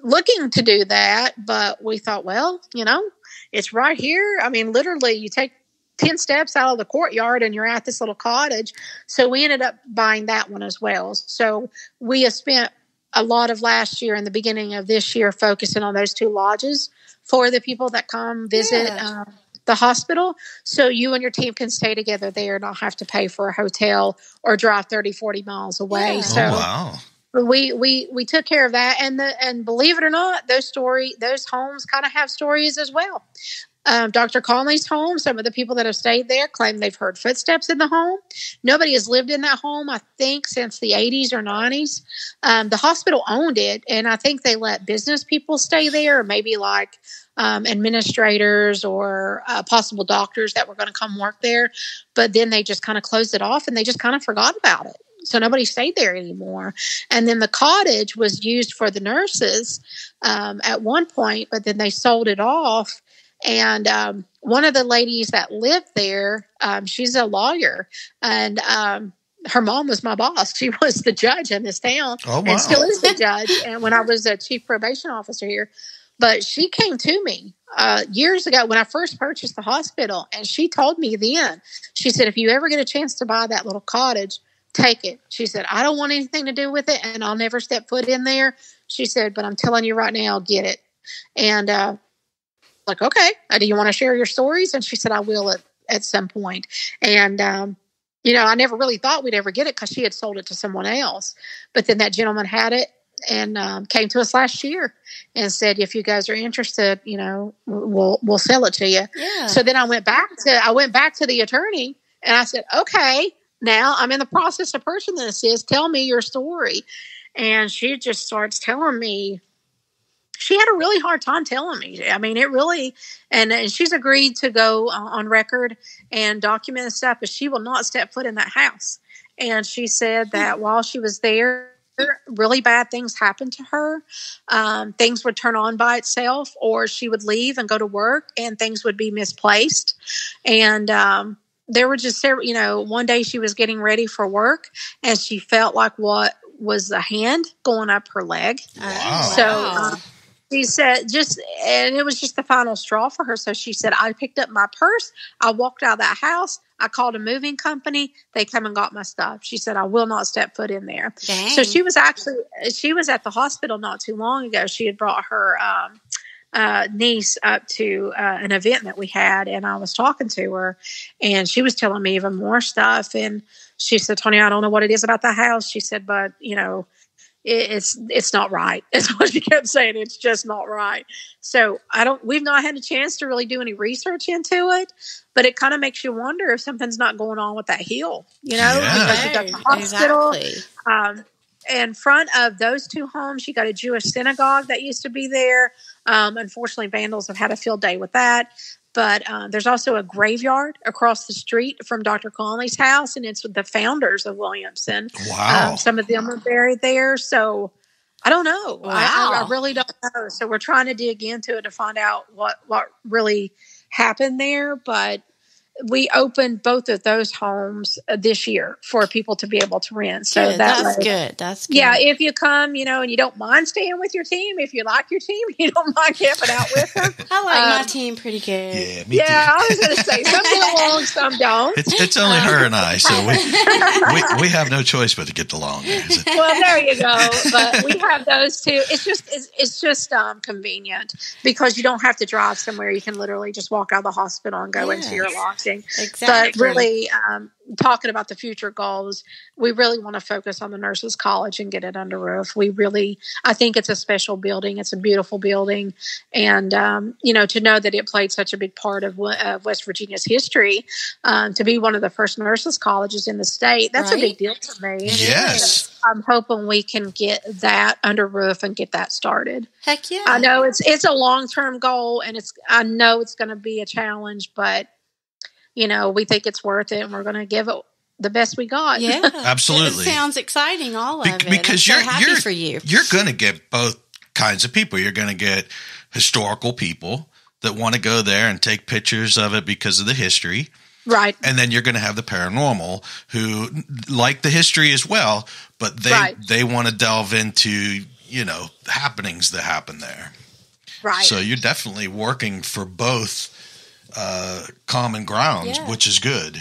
looking to do that, but we thought, well, it's right here. I mean, literally you take 10 steps out of the courtyard and you're at this little cottage. So we ended up buying that one as well. So we have spent a lot of last year and the beginning of this year focusing on those 2 lodges for the people that come visit the hospital. So you and your team can stay together there and not have to pay for a hotel or drive 30, 40 miles away. Yeah. So wow. We took care of that, and believe it or not, those homes kind of have stories as well. Dr. Conley's home, some of the people that have stayed there claim they've heard footsteps in the home. Nobody has lived in that home, I think, since the 80s or 90s. The hospital owned it, and I think they let business people stay there, or maybe like administrators or possible doctors that were going to come work there. But then they just kind of closed it off, and they just kind of forgot about it. So nobody stayed there anymore. And then the cottage was used for the nurses at one point, but then they sold it off. And one of the ladies that lived there, she's a lawyer, and her mom was my boss. She was the judge in this town, and still is the judge. And when I was a chief probation officer here, but she came to me years ago when I first purchased the hospital, and she told me then, she said, "If you ever get a chance to buy that little cottage, take it." She said, "I don't want anything to do with it, and I'll never step foot in there." She said, "But I'm telling you right now, get it." And like, okay, do you want to share your stories? And she said, "I will at some point." And, I never really thought we'd ever get it because she had sold it to someone else. But then that gentleman had it and came to us last year and said, "If you guys are interested, we'll sell it to you." Yeah. So then I went back to the attorney and I said, "Okay, now I'm in the process of purchasing this. Tell me your story." And she just starts telling me. She had a really hard time telling me. I mean, it really, and she's agreed to go on record and document the stuff, but she will not step foot in that house. And she said that while she was there, really bad things happened to her. Things would turn on by itself, or she would leave and go to work and things would be misplaced. And there were just several, one day she was getting ready for work and she felt like what was a hand going up her leg. Wow. So, she said and it was just the final straw for her. So she said, "I picked up my purse. I walked out of that house. I called a moving company. They come and got my stuff." She said, "I will not step foot in there." Dang. So she was at the hospital not too long ago. She had brought her niece up to an event that we had, and I was talking to her, and she was telling me even more stuff. And she said, "Tonya, I don't know what it is about the house." She said, "But, it's not right." That's what she kept saying. It's just not right. So we've not had a chance to really do any research into it, but it kind of makes you wonder if something's not going on with that heel, because you got the hospital. Exactly. In front of those 2 homes, you got a Jewish synagogue that used to be there. Unfortunately, vandals have had a field day with that. But there's also a graveyard across the street from Dr. Conley's house, and it's the founders of Williamson. Wow. Some of them are buried there. So I don't know. Wow. I really don't know. So we're trying to dig into it to find out what really happened there. But we opened both of those homes this year for people to be able to rent. So good. That's good. That's good. Yeah, if you come, and you don't mind staying with your team, if you like your team, you don't mind camping out with them. I like my team pretty good. Yeah, me too. I was going to say, some get along, some don't. It's only her and I, so we have no choice but to get along. Well, there you go. But we have those too. It's just convenient because you don't have to drive somewhere. You can literally just walk out of the hospital and go into your lodging. Exactly. But really, talking about the future goals, we really want to focus on the nurses' college and get it under roof. I think it's a special building. It's a beautiful building. And, to know that it played such a big part of West Virginia's history, to be one of the first nurses' colleges in the state, that's a big deal to me. Yes. I'm hoping we can get that under roof and get that started. Heck yeah. I know it's a long-term goal, and I know it's going to be a challenge, but we think it's worth it, and we're going to give it the best we got. Yeah, absolutely. It sounds exciting, all of it. Because I'm so happy for you. You're going to get both kinds of people. You're going to get historical people that want to go there and take pictures of it because of the history. Right. And then you're going to have the paranormal who like the history as well, but they want to delve into, happenings that happen there. Right. So you're definitely working for both common grounds, which is good.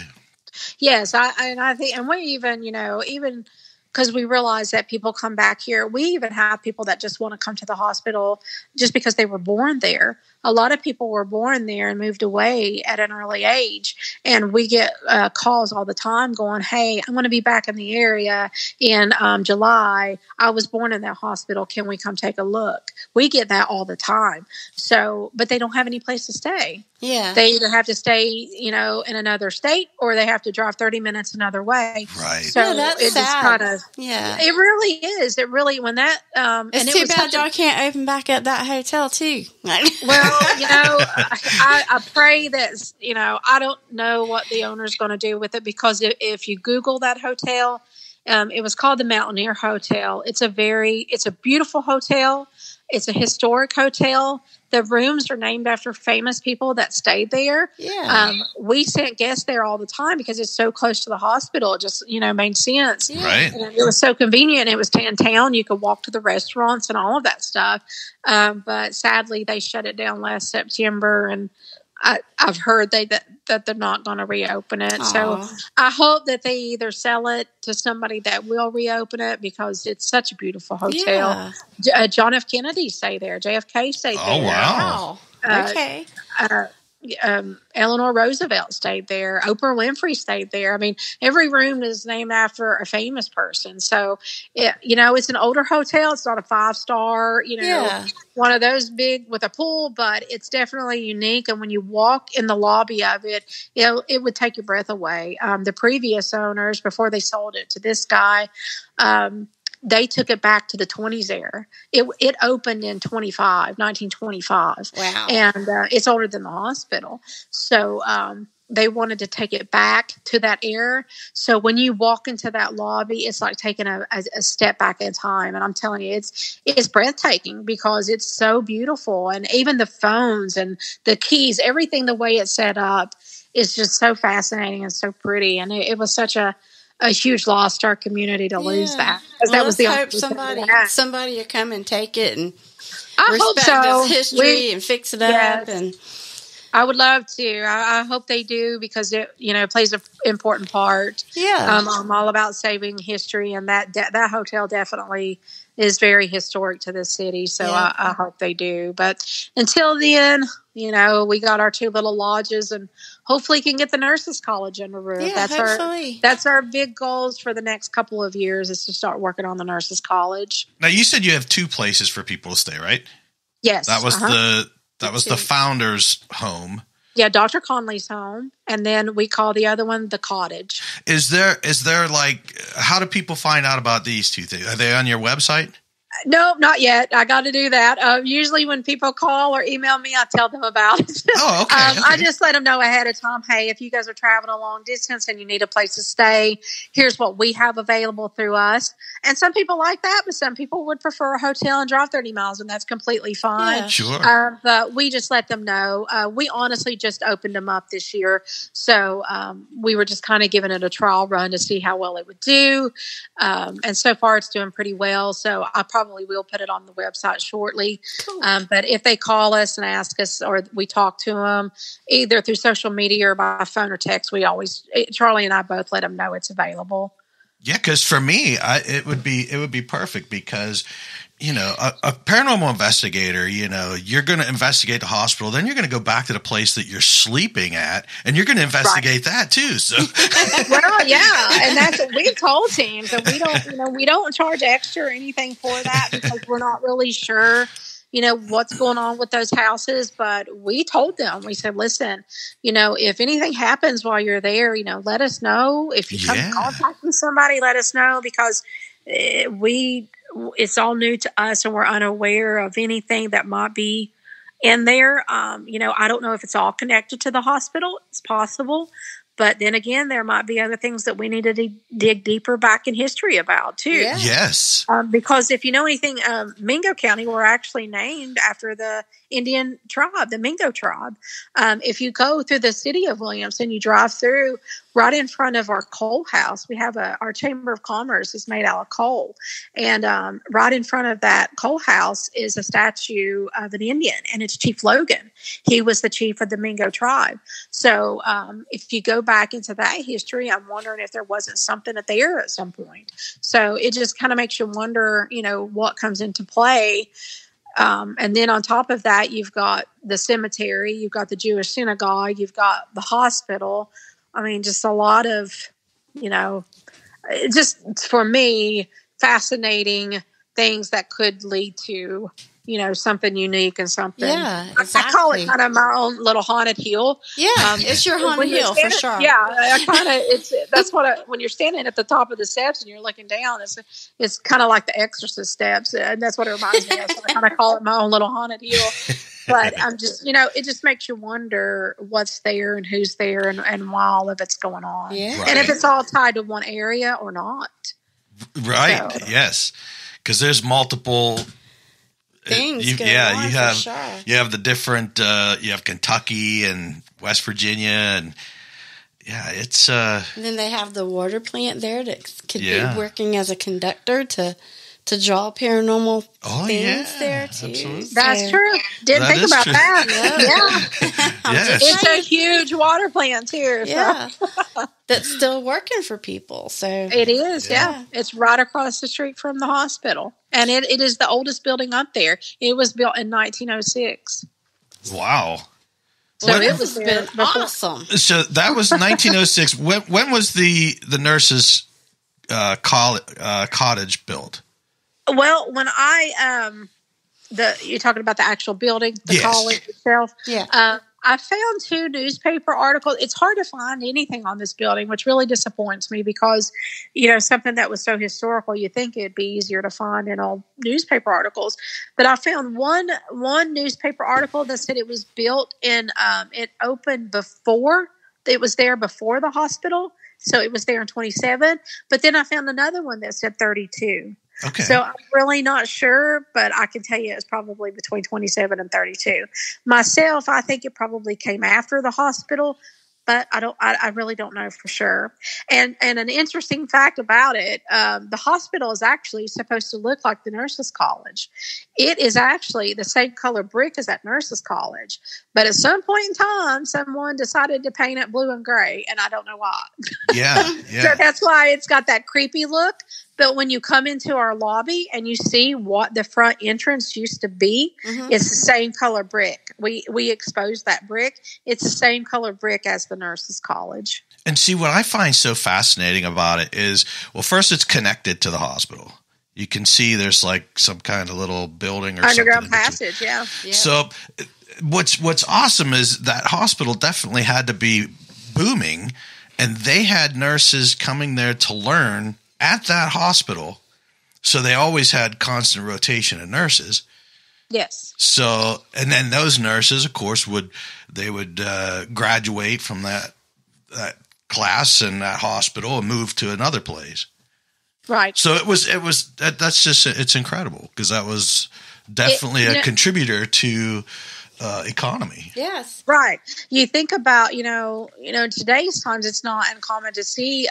Yes, I think, and we even because we realize that people come back here. We even have people that just want to come to the hospital just because they were born there. A lot of people were born there and moved away at an early age. And we get calls all the time going, hey, I'm going to be back in the area in July. I was born in that hospital. Can we come take a look? We get that all the time. So, but they don't have any place to stay. Yeah. They either have to stay, in another state, or they have to drive 30 minutes another way. Right. So that's it's sad. kind of, it really is. It really, when that, it's too bad y'all can't open back at that hotel too. Well, I pray that, I don't know what the owner's going to do with it, because if you Google that hotel, it was called the Mountaineer Hotel. It's a beautiful hotel. It's a historic hotel. The rooms are named after famous people that stayed there. Yeah. We sent guests there all the time because it's so close to the hospital. It just, made sense. Yeah. Right. And it was so convenient. It was in town. You could walk to the restaurants and all of that stuff. But sadly, they shut it down last September, and I've heard that they're not going to reopen it. Aww. So I hope that they either sell it to somebody that will reopen it, because it's such a beautiful hotel. Yeah. John F. Kennedy stayed there. JFK stayed there. Oh, wow. Okay. Eleanor Roosevelt stayed there. Oprah Winfrey stayed there. I mean, every room is named after a famous person. So, it's an older hotel. It's not a 5-star, one of those big with a pool, but it's definitely unique. And when you walk in the lobby of it, it would take your breath away. The previous owners, before they sold it to this guy, they took it back to the 20s era. It opened in 1925. Wow. And it's older than the hospital. So they wanted to take it back to that era. So when you walk into that lobby, it's like taking a step back in time. And I'm telling you, it's breathtaking, because it's so beautiful. And even the phones and the keys, everything, the way it's set up is just so fascinating and so pretty. And it was such a huge loss to our community to lose that. Because that was the hope somebody will come and take it and respect its history and fix it up. And I would love to. I hope they do, because it plays an important part. Yeah, I'm all about saving history, and that hotel definitely is very historic to this city. So I hope they do. But until then, we got our 2 little lodges, and hopefully can get the nurses' college under roof. Yeah, that's our big goals for the next couple of years, is to start working on the nurses' college. Now, you said you have 2 places for people to stay, right? Yes. That was the founder's home. Yeah, Dr. Conley's home, and then we call the other one the cottage. Is there how do people find out about these 2 things? Are they on your website? No, not yet. I got to do that. Usually when people call or email me, I tell them about it. Oh, okay, I just let them know ahead of time, hey, if you guys are traveling a long distance and you need a place to stay, here's what we have available through us. And some people like that, but some people would prefer a hotel and drive 30 miles, and that's completely fine. Yeah. Sure. But we just let them know. We honestly just opened them up this year. So we were just kind of giving it a trial run to see how well it would do. And so far it's doing pretty well. So I probably will put it on the website shortly. Cool. But if they call us and ask us, or we talk to them either through social media or by phone or text, Charlie and I both let them know it's available. Yeah, because for me, it would be perfect because, you know, a paranormal investigator, you know, you're going to investigate the hospital, then you're going to go back to the place that you're sleeping at, and you're going to investigate that too. So, well, yeah, and that's what we told teams, and we don't charge extra or anything for that because we're not really sure, you know, what's going on with those houses. But we told them, we said, listen, you know, if anything happens while you're there, you know, let us know. If you come in contact with somebody, let us know, because it's all new to us and we're unaware of anything that might be in there. You know, I don't know if it's all connected to the hospital. It's possible. But then again, there might be other things that we need to dig deeper back in history about, too. Yeah. yes. Because if you know anything, Mingo County were actually named after the Indian tribe, the Mingo tribe. If you go through the city of Williamson, you drive through right in front of our coal house. We have our Chamber of Commerce is made out of coal. And right in front of that coal house is a statue of an Indian, and it's Chief Logan. He was the chief of the Mingo tribe. So if you go back into that history, I'm wondering if there wasn't something there at some point. So it just kind of makes you wonder, you know, what comes into play. And then on top of that, you've got the cemetery, you've got the Jewish synagogue, you've got the hospital. I mean, just a lot of, you know, just for me, fascinating things that could lead to, you know, something unique and something. Yeah, exactly. I call it kind of my own little haunted hill. Yeah, it's your haunted hill for sure. Yeah, when you're standing at the top of the steps and you're looking down, it's kind of like the Exorcist steps, and that's what it reminds me of. So I kind of call it my own little haunted hill. But I'm just, you know, it just makes you wonder what's there and who's there and why all of it's going on. Yeah. Right. And if it's all tied to one area or not. Right. So. Yes. Because there's multiple things. You have for sure. you have the different. You have Kentucky and West Virginia, and it's. And then they have the water plant there that could be working as a conductor to draw paranormal things there too. Absolutely. That's true. Didn't think about true. that. Yeah. Yes. It's a huge water plant too. Yeah. That's still working for people. So it is, yeah. It's right across the street from the hospital. And it is the oldest building up there. It was built in 1906. Wow. So it was been awesome. So that was 1906. When was the nurses' cottage built? Well, when you're talking about the actual building, the college itself. Yeah. I found 2 newspaper articles. It's hard to find anything on this building, which really disappoints me because, you know, something that was so historical, you think it'd be easier to find in all newspaper articles. But I found one newspaper article that said it was built it opened before, it was there before the hospital. So it was there in 27. But then I found another one that said 32. Okay. So I'm really not sure, but I can tell you it's probably between 27 and 32. Myself, I think it probably came after the hospital, but I really don't know for sure. And an interesting fact about it, the hospital is actually supposed to look like the nurses' college. It is actually the same color brick as that nurses' college. But at some point in time, someone decided to paint it blue and gray, and I don't know why. Yeah. So that's why it's got that creepy look. But when you come into our lobby and you see what the front entrance used to be, it's the same color brick. We exposed that brick. It's the same color brick as the nurses' college. And see, what I find so fascinating about it is, well, first it's connected to the hospital. You can see there's like some kind of little building or underground something passage, yeah. So what's awesome is that hospital definitely had to be booming, and they had nurses coming there to learn at that hospital So they always had constant rotation of nurses. Yes. So, and then those nurses, of course, would graduate from that class in that hospital and move to another place. Right. So that's just, it's incredible because that was definitely a contributor to economy. Yes. Right. You think about, in today's times, it's not uncommon to see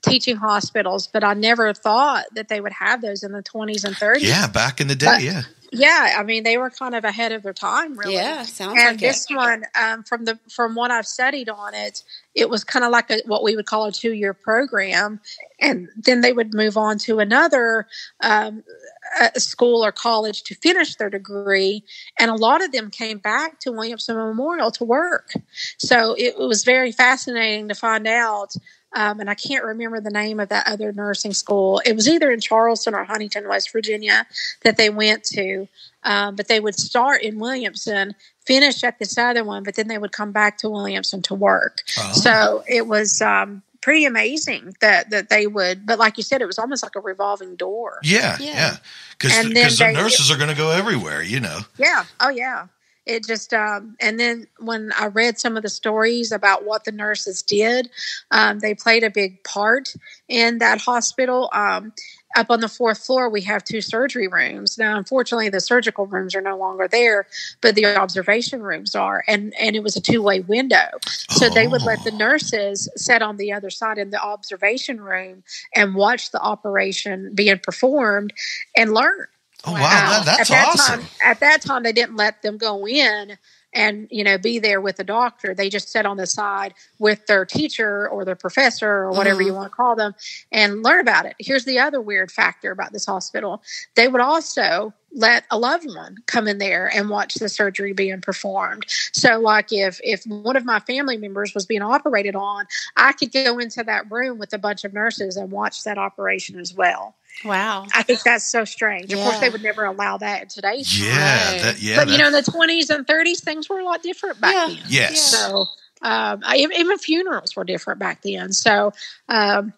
teaching hospitals, but I never thought that they would have those in the 20s and 30s. Yeah, back in the day, yeah. Yeah, I mean, they were kind of ahead of their time, really. Yeah, sounds and like this it. one, from what I've studied on it, it was kind of like what we would call a 2-year program, and then they would move on to another school or college to finish their degree, and a lot of them came back to Williamson Memorial to work. So it was very fascinating to find out. And I can't remember the name of that other nursing school. It was either in Charleston or Huntington, West Virginia, that they went to. But they would start in Williamson, finish at this other one, but then they would come back to Williamson to work. Oh. So it was pretty amazing that they would. But like you said, it was almost like a revolving door. Yeah. Because the nurses are going to go everywhere, Yeah. Oh, yeah. It just, and then when I read some of the stories about what the nurses did, they played a big part in that hospital. Up on the 4th floor, we have 2 surgery rooms. Now, unfortunately, the surgical rooms are no longer there, but the observation rooms are. And it was a 2-way window. So they would let the nurses sit on the other side in the observation room and watch the operation being performed and learn. Oh, wow. That's awesome. At that time, they didn't let them go in and, be there with the doctor. They just sat on the side with their teacher or their professor or whatever you want to call them and learn about it. Here's the other weird factor about this hospital. They would also let a loved one come in there and watch the surgery being performed. So like if one of my family members was being operated on, I could go into that room with a bunch of nurses and watch that operation as well. Wow. I think that's so strange. Of course, they would never allow that in today's time. But in the 20s and 30s, things were a lot different back then. Yes. So even funerals were different back then. So I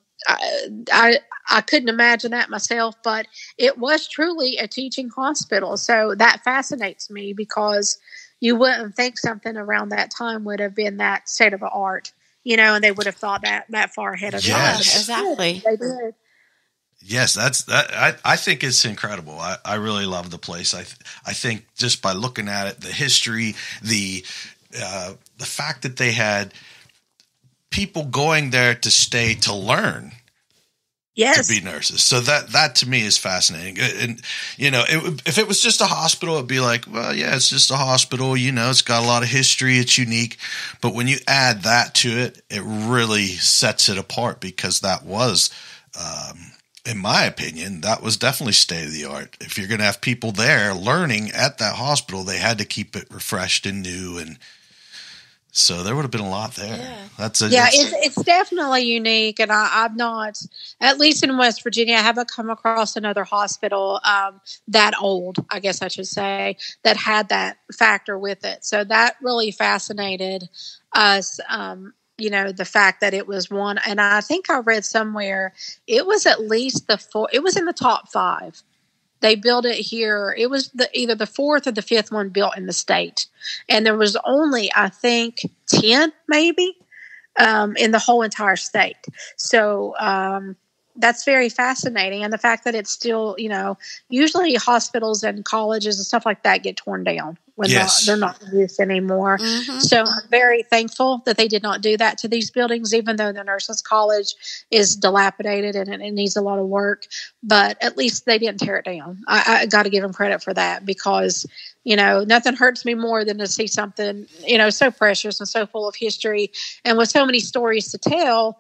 couldn't imagine that myself, but it was truly a teaching hospital. So that fascinates me because you wouldn't think something around that time would have been that state of the art, and they would have thought that far ahead of time. Exactly. They did. Yes, I think it's incredible. I really love the place. I think just by looking at it, the history, the fact that they had people going there to stay to learn. Yes. To be nurses. So that to me is fascinating. And, if it was just a hospital, it'd be like, well, yeah, it's just a hospital, it's got a lot of history. It's unique. But when you add that to it, it really sets it apart because that was, in my opinion, that was definitely state of the art. If you're going to have people there learning at that hospital, they had to keep it refreshed and new. And so there would have been a lot there. Yeah. It's definitely unique. And I've not, at least in West Virginia, I haven't come across another hospital that old, I guess I should say, that had that factor with it. So that really fascinated us. The fact that it was one, and I think I read somewhere it was at least it was in the top 5. They built it here. It was either the 4th or the 5th one built in the state. And there was only, I think, 10 maybe in the whole entire state. So that's very fascinating. And the fact that it's still, usually hospitals and colleges and stuff like that get torn down when they're not in use anymore. Mm-hmm. So I'm very thankful that they did not do that to these buildings, even though the nurses' college is dilapidated and it needs a lot of work. But at least they didn't tear it down. I got to give them credit for that because, nothing hurts me more than to see something, so precious and so full of history and with so many stories to tell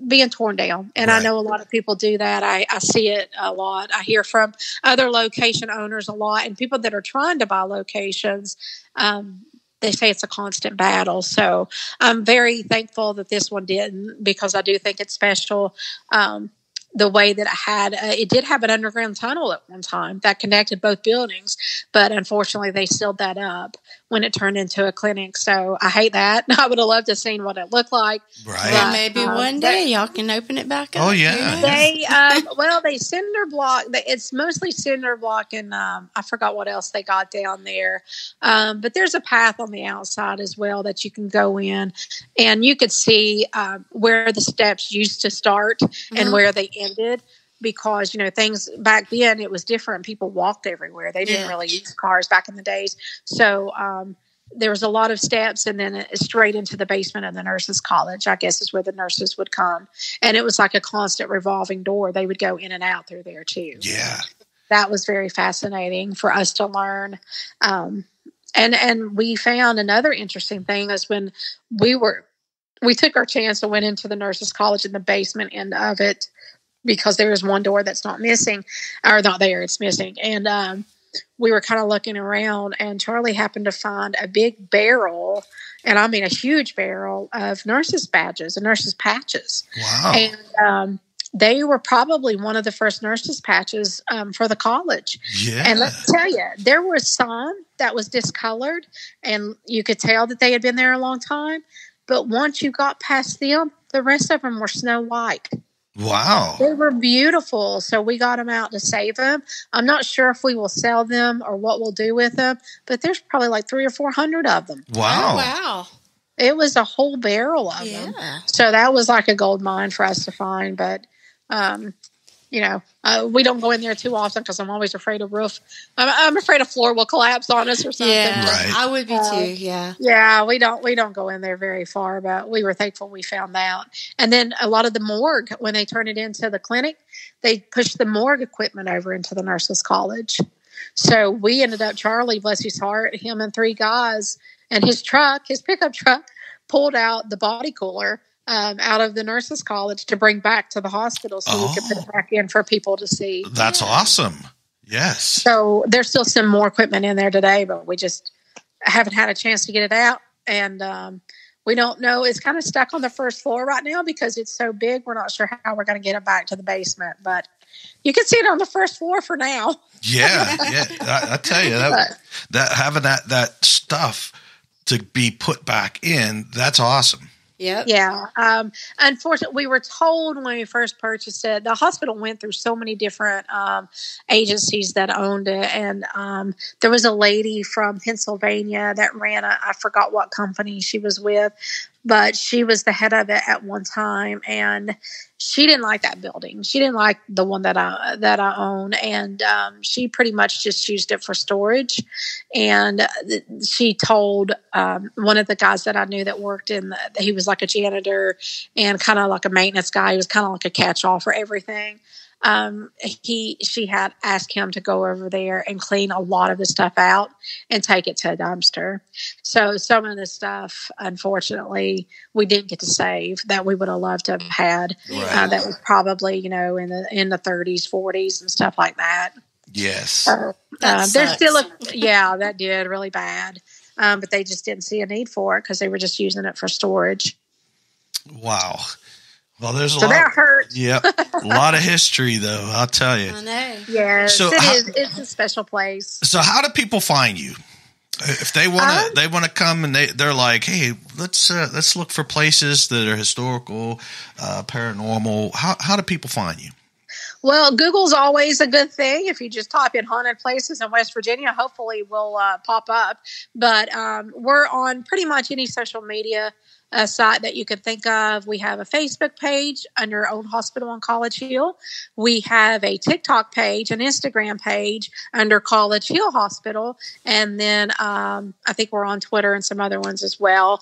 being torn down. And I know a lot of people do that. I see it a lot. I hear from other location owners a lot and people that are trying to buy locations. They say it's a constant battle. So I'm very thankful that this one didn't because I do think it's special. the way that it did have an underground tunnel at one time that connected both buildings, but unfortunately they sealed that up when it turned into a clinic. So I hate that. I would have loved to have seen what it looked like. Right. Well, maybe one day y'all can open it back up. Oh yeah. They cinder block. It's mostly cinder block, and I forgot what else they got down there. But there's a path on the outside as well that you can go in, and you could see where the steps used to start and where they ended. Because, things back then, it was different. People walked everywhere. They didn't really use cars back in the days. So there was a lot of steps, and then straight into the basement of the nurses' college, I guess, is where the nurses would come. And it was like a constant revolving door. They would go in and out through there, too. Yeah. That was very fascinating for us to learn. And we found another interesting thing is when we took our chance and went into the nurses' college in the basement end of it, because there is one door that's not missing, or not there, it's missing. And we were kind of looking around, and Charlie happened to find a big barrel, and I mean a huge barrel of nurses' badges and nurses' patches. Wow. And they were probably one of the first nurses' patches for the college. Yeah. And let's tell you, there were some that was discolored, and you could tell that they had been there a long time. But once you got past them, the rest of them were snow white. Wow. They were beautiful, so we got them out to save them. I'm not sure if we will sell them or what we'll do with them, but there's probably like 300 or 400 of them. Wow. Oh, wow. It was a whole barrel of them. So that was like a gold mine for us to find, but we don't go in there too often because I'm always afraid of roof. I'm afraid a floor will collapse on us or something. Yeah, right. I would be too. Yeah. Yeah, we don't go in there very far, but we were thankful we found that. And then a lot of the morgue, when they turn it into the clinic, they push the morgue equipment over into the nurses' college. So we ended up, Charlie, bless his heart, him and 3 guys, and his pickup truck, pulled out the body cooler out of the nurses' college to bring back to the hospital so we could put it back in for people to see. That's awesome. Yes. So there's still some more equipment in there today, but we just haven't had a chance to get it out. And we don't know. It's kind of stuck on the first floor right now because it's so big. We're not sure how we're going to get it back to the basement, but you can see it on the first floor for now. Yeah. I tell you, that having that stuff to be put back in, that's awesome. Yep. Yeah. Unfortunately, we were told when we first purchased it, the hospital went through so many different agencies that owned it. And there was a lady from Pennsylvania that ran I forgot what company she was with, but she was the head of it at one time. And she didn't like that building. She didn't like the one that I own. And she pretty much just used it for storage. And she told one of the guys that I knew that worked he was like a janitor and kind of like a maintenance guy. He was kind of like a catch-all for everything. She had asked him to go over there and clean a lot of the stuff out and take it to a dumpster. So some of the stuff, unfortunately, we didn't get to save that we would have loved to have had. Right. That was probably, in the 30s, 40s and stuff like that. Yes. There's still that did really bad. But they just didn't see a need for it because they were just using it for storage. Wow. Well, there's a lot. So that hurt. Yep. A lot of history, though, I'll tell you. I know. Yes, so it is. It's a special place. So how do people find you? If they want to come and they're like, hey, let's look for places that are historical, paranormal. How do people find you? Well, Google's always a good thing. If you just type in haunted places in West Virginia, hopefully we'll pop up. But we're on pretty much any social media site that you can think of. We have a Facebook page under Old Hospital on College Hill. We have a TikTok page, an Instagram page under College Hill Hospital. And then I think we're on Twitter and some other ones as well.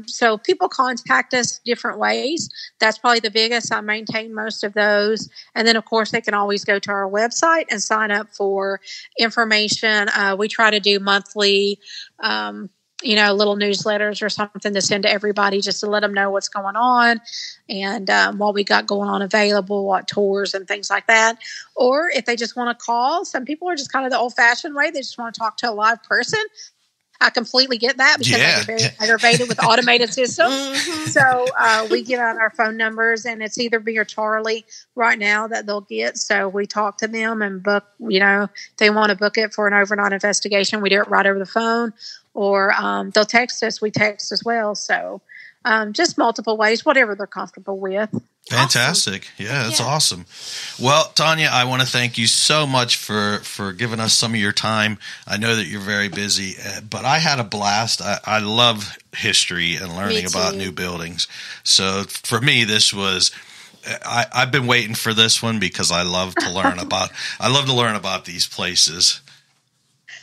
So people contact us different ways. That's probably the biggest. I maintain most of those. And then, of course, they can always go to our website and sign up for information. We try to do monthly little newsletters or something to send to everybody just to let them know what's going on and what we got going on available, what tours and things like that. Or if they just want to call, some people are just kind of the old-fashioned way. They just want to talk to a live person. I completely get that because I get very aggravated with automated systems. So we give out our phone numbers, and it's either me or Charlie right now that they'll get. So we talk to them and book, they want to book it for an overnight investigation. We do it right over the phone, or they'll text us. We text as well. So just multiple ways, whatever they're comfortable with. Fantastic. Awesome. Yeah, that's awesome. Well, Tonya, I want to thank you so much for giving us some of your time. I know that you're very busy, but I had a blast. I love history and learning about new buildings. So for me, this was I've been waiting for this one because I love to learn about these places.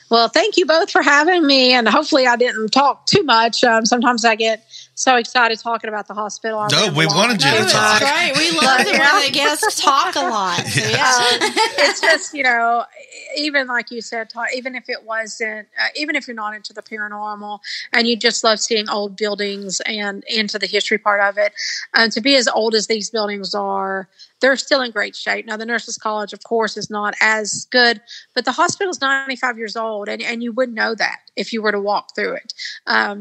Well, thank you both for having me, and hopefully I didn't talk too much. Sometimes I get so excited talking about the hospital. No, we wanted you to talk. Right, we love it when the guests talk a lot. So, it's just, even like you said, even if it wasn't, even if you're not into the paranormal and you just love seeing old buildings and into the history part of it, to be as old as these buildings are, they're still in great shape. Now, the Nurses College, of course, is not as good, but the hospital's 95 years old, and you wouldn't know that if you were to walk through it,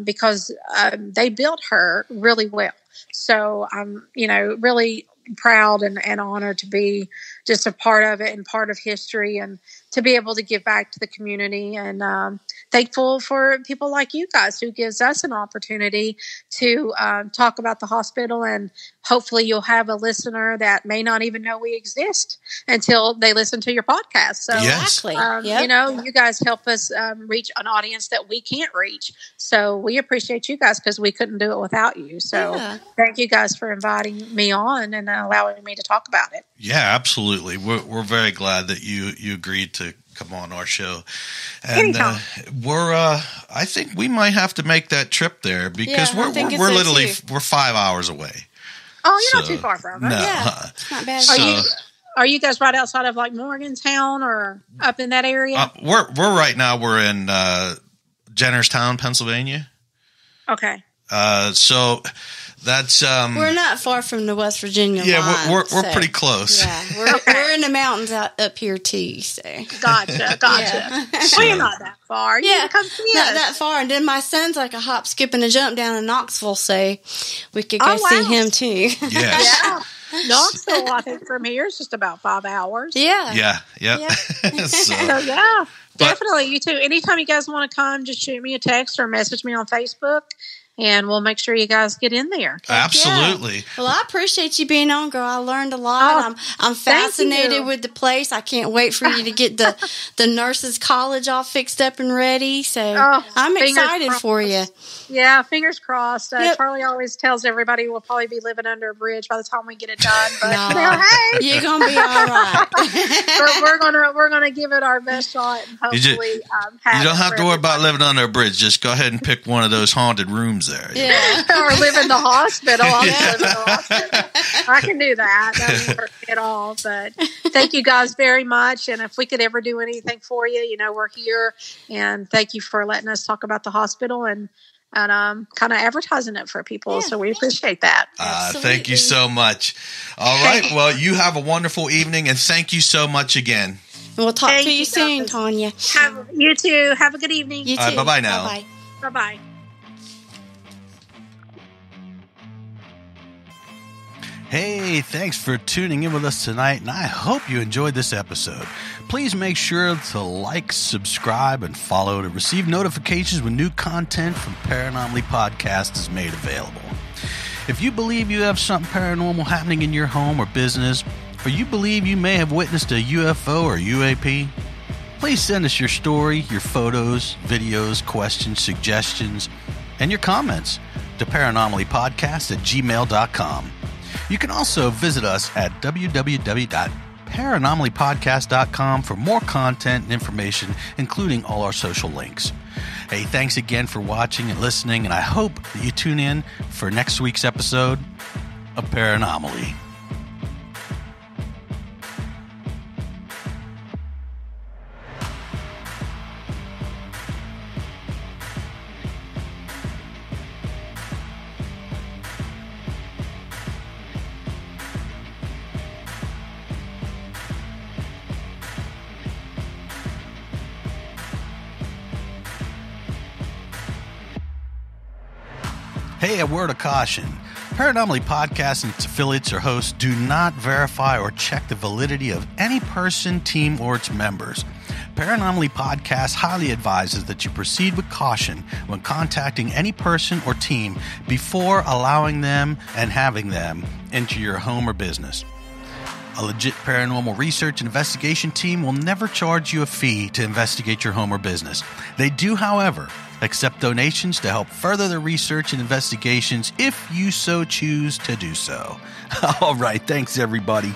because they built her really well. So I'm, really proud and honored to be just a part of it and part of history, and to be able to give back to the community, and thankful for people like you guys who gives us an opportunity to talk about the hospital. And hopefully you'll have a listener that may not even know we exist until they listen to your podcast. So you guys help us reach an audience that we can't reach. So we appreciate you guys because we couldn't do it without you. So thank you guys for inviting me on and allowing me to talk about it. Yeah, absolutely. We're very glad that you agreed to come on our show, and I think we might have to make that trip there because we're literally 5 hours away. Oh, you're not too far from it. No, it's not bad. Are you guys right outside of like Morgantown or up in that area? We're right now. We're in Jennerstown, Pennsylvania. Okay. So that's we're not far from the West Virginia line. Yeah, we're pretty close. Yeah, we're in the mountains up here too. So gotcha. Well, you're not that far. You can come see not us. that far. And then my son's like a hop, skip, and a jump down in Knoxville, so we could go see him too. Yes. Yeah. Knoxville, I think from here is just about 5 hours. Yeah. So definitely you too. Anytime you guys want to come, just shoot me a text or message me on Facebook, and we'll make sure you guys get in there. Absolutely. Yeah. Well, I appreciate you being on, girl. I learned a lot. I'm fascinated with the place. I can't wait for you to get the Nurses College all fixed up and ready. So I'm excited for you. Yeah, fingers crossed. Charlie always tells everybody we'll probably be living under a bridge by the time we get it done. But hey, you're gonna be all right. But we're gonna give it our best shot, and hopefully you don't have to worry about living under a bridge. Just go ahead and pick one of those haunted rooms there. Or live in the hospital. I'll live in the hospital. I can do that. That won't hurt me at all. But thank you guys very much. And if we could ever do anything for you, we're here. And thank you for letting us talk about the hospital and kind of advertising it for people. Yeah. So we appreciate that. Thank you so much. All right. Well, you have a wonderful evening, and thank you so much again. We'll talk to you soon, Tonya. You too. Have a good evening. You too. Bye-bye now. Bye-bye. Bye-bye. Hey, thanks for tuning in with us tonight, and I hope you enjoyed this episode. Please make sure to like, subscribe, and follow to receive notifications when new content from Paranomaly Podcast is made available. If you believe you have something paranormal happening in your home or business, or you believe you may have witnessed a UFO or UAP, please send us your story, your photos, videos, questions, suggestions, and your comments to paranormalypodcast@gmail.com. You can also visit us at www.paranormalypodcast.com for more content and information, including all our social links. Hey, thanks again for watching and listening, and I hope that you tune in for next week's episode of Paranomaly. Hey, a word of caution. Paranomaly Podcast and its affiliates or hosts do not verify or check the validity of any person, team, or its members. Paranomaly Podcast highly advises that you proceed with caution when contacting any person or team before allowing them and having them into your home or business. A legit paranormal research and investigation team will never charge you a fee to investigate your home or business. They do, however, accept donations to help further the research and investigations if you so choose to do so. All right, thanks everybody.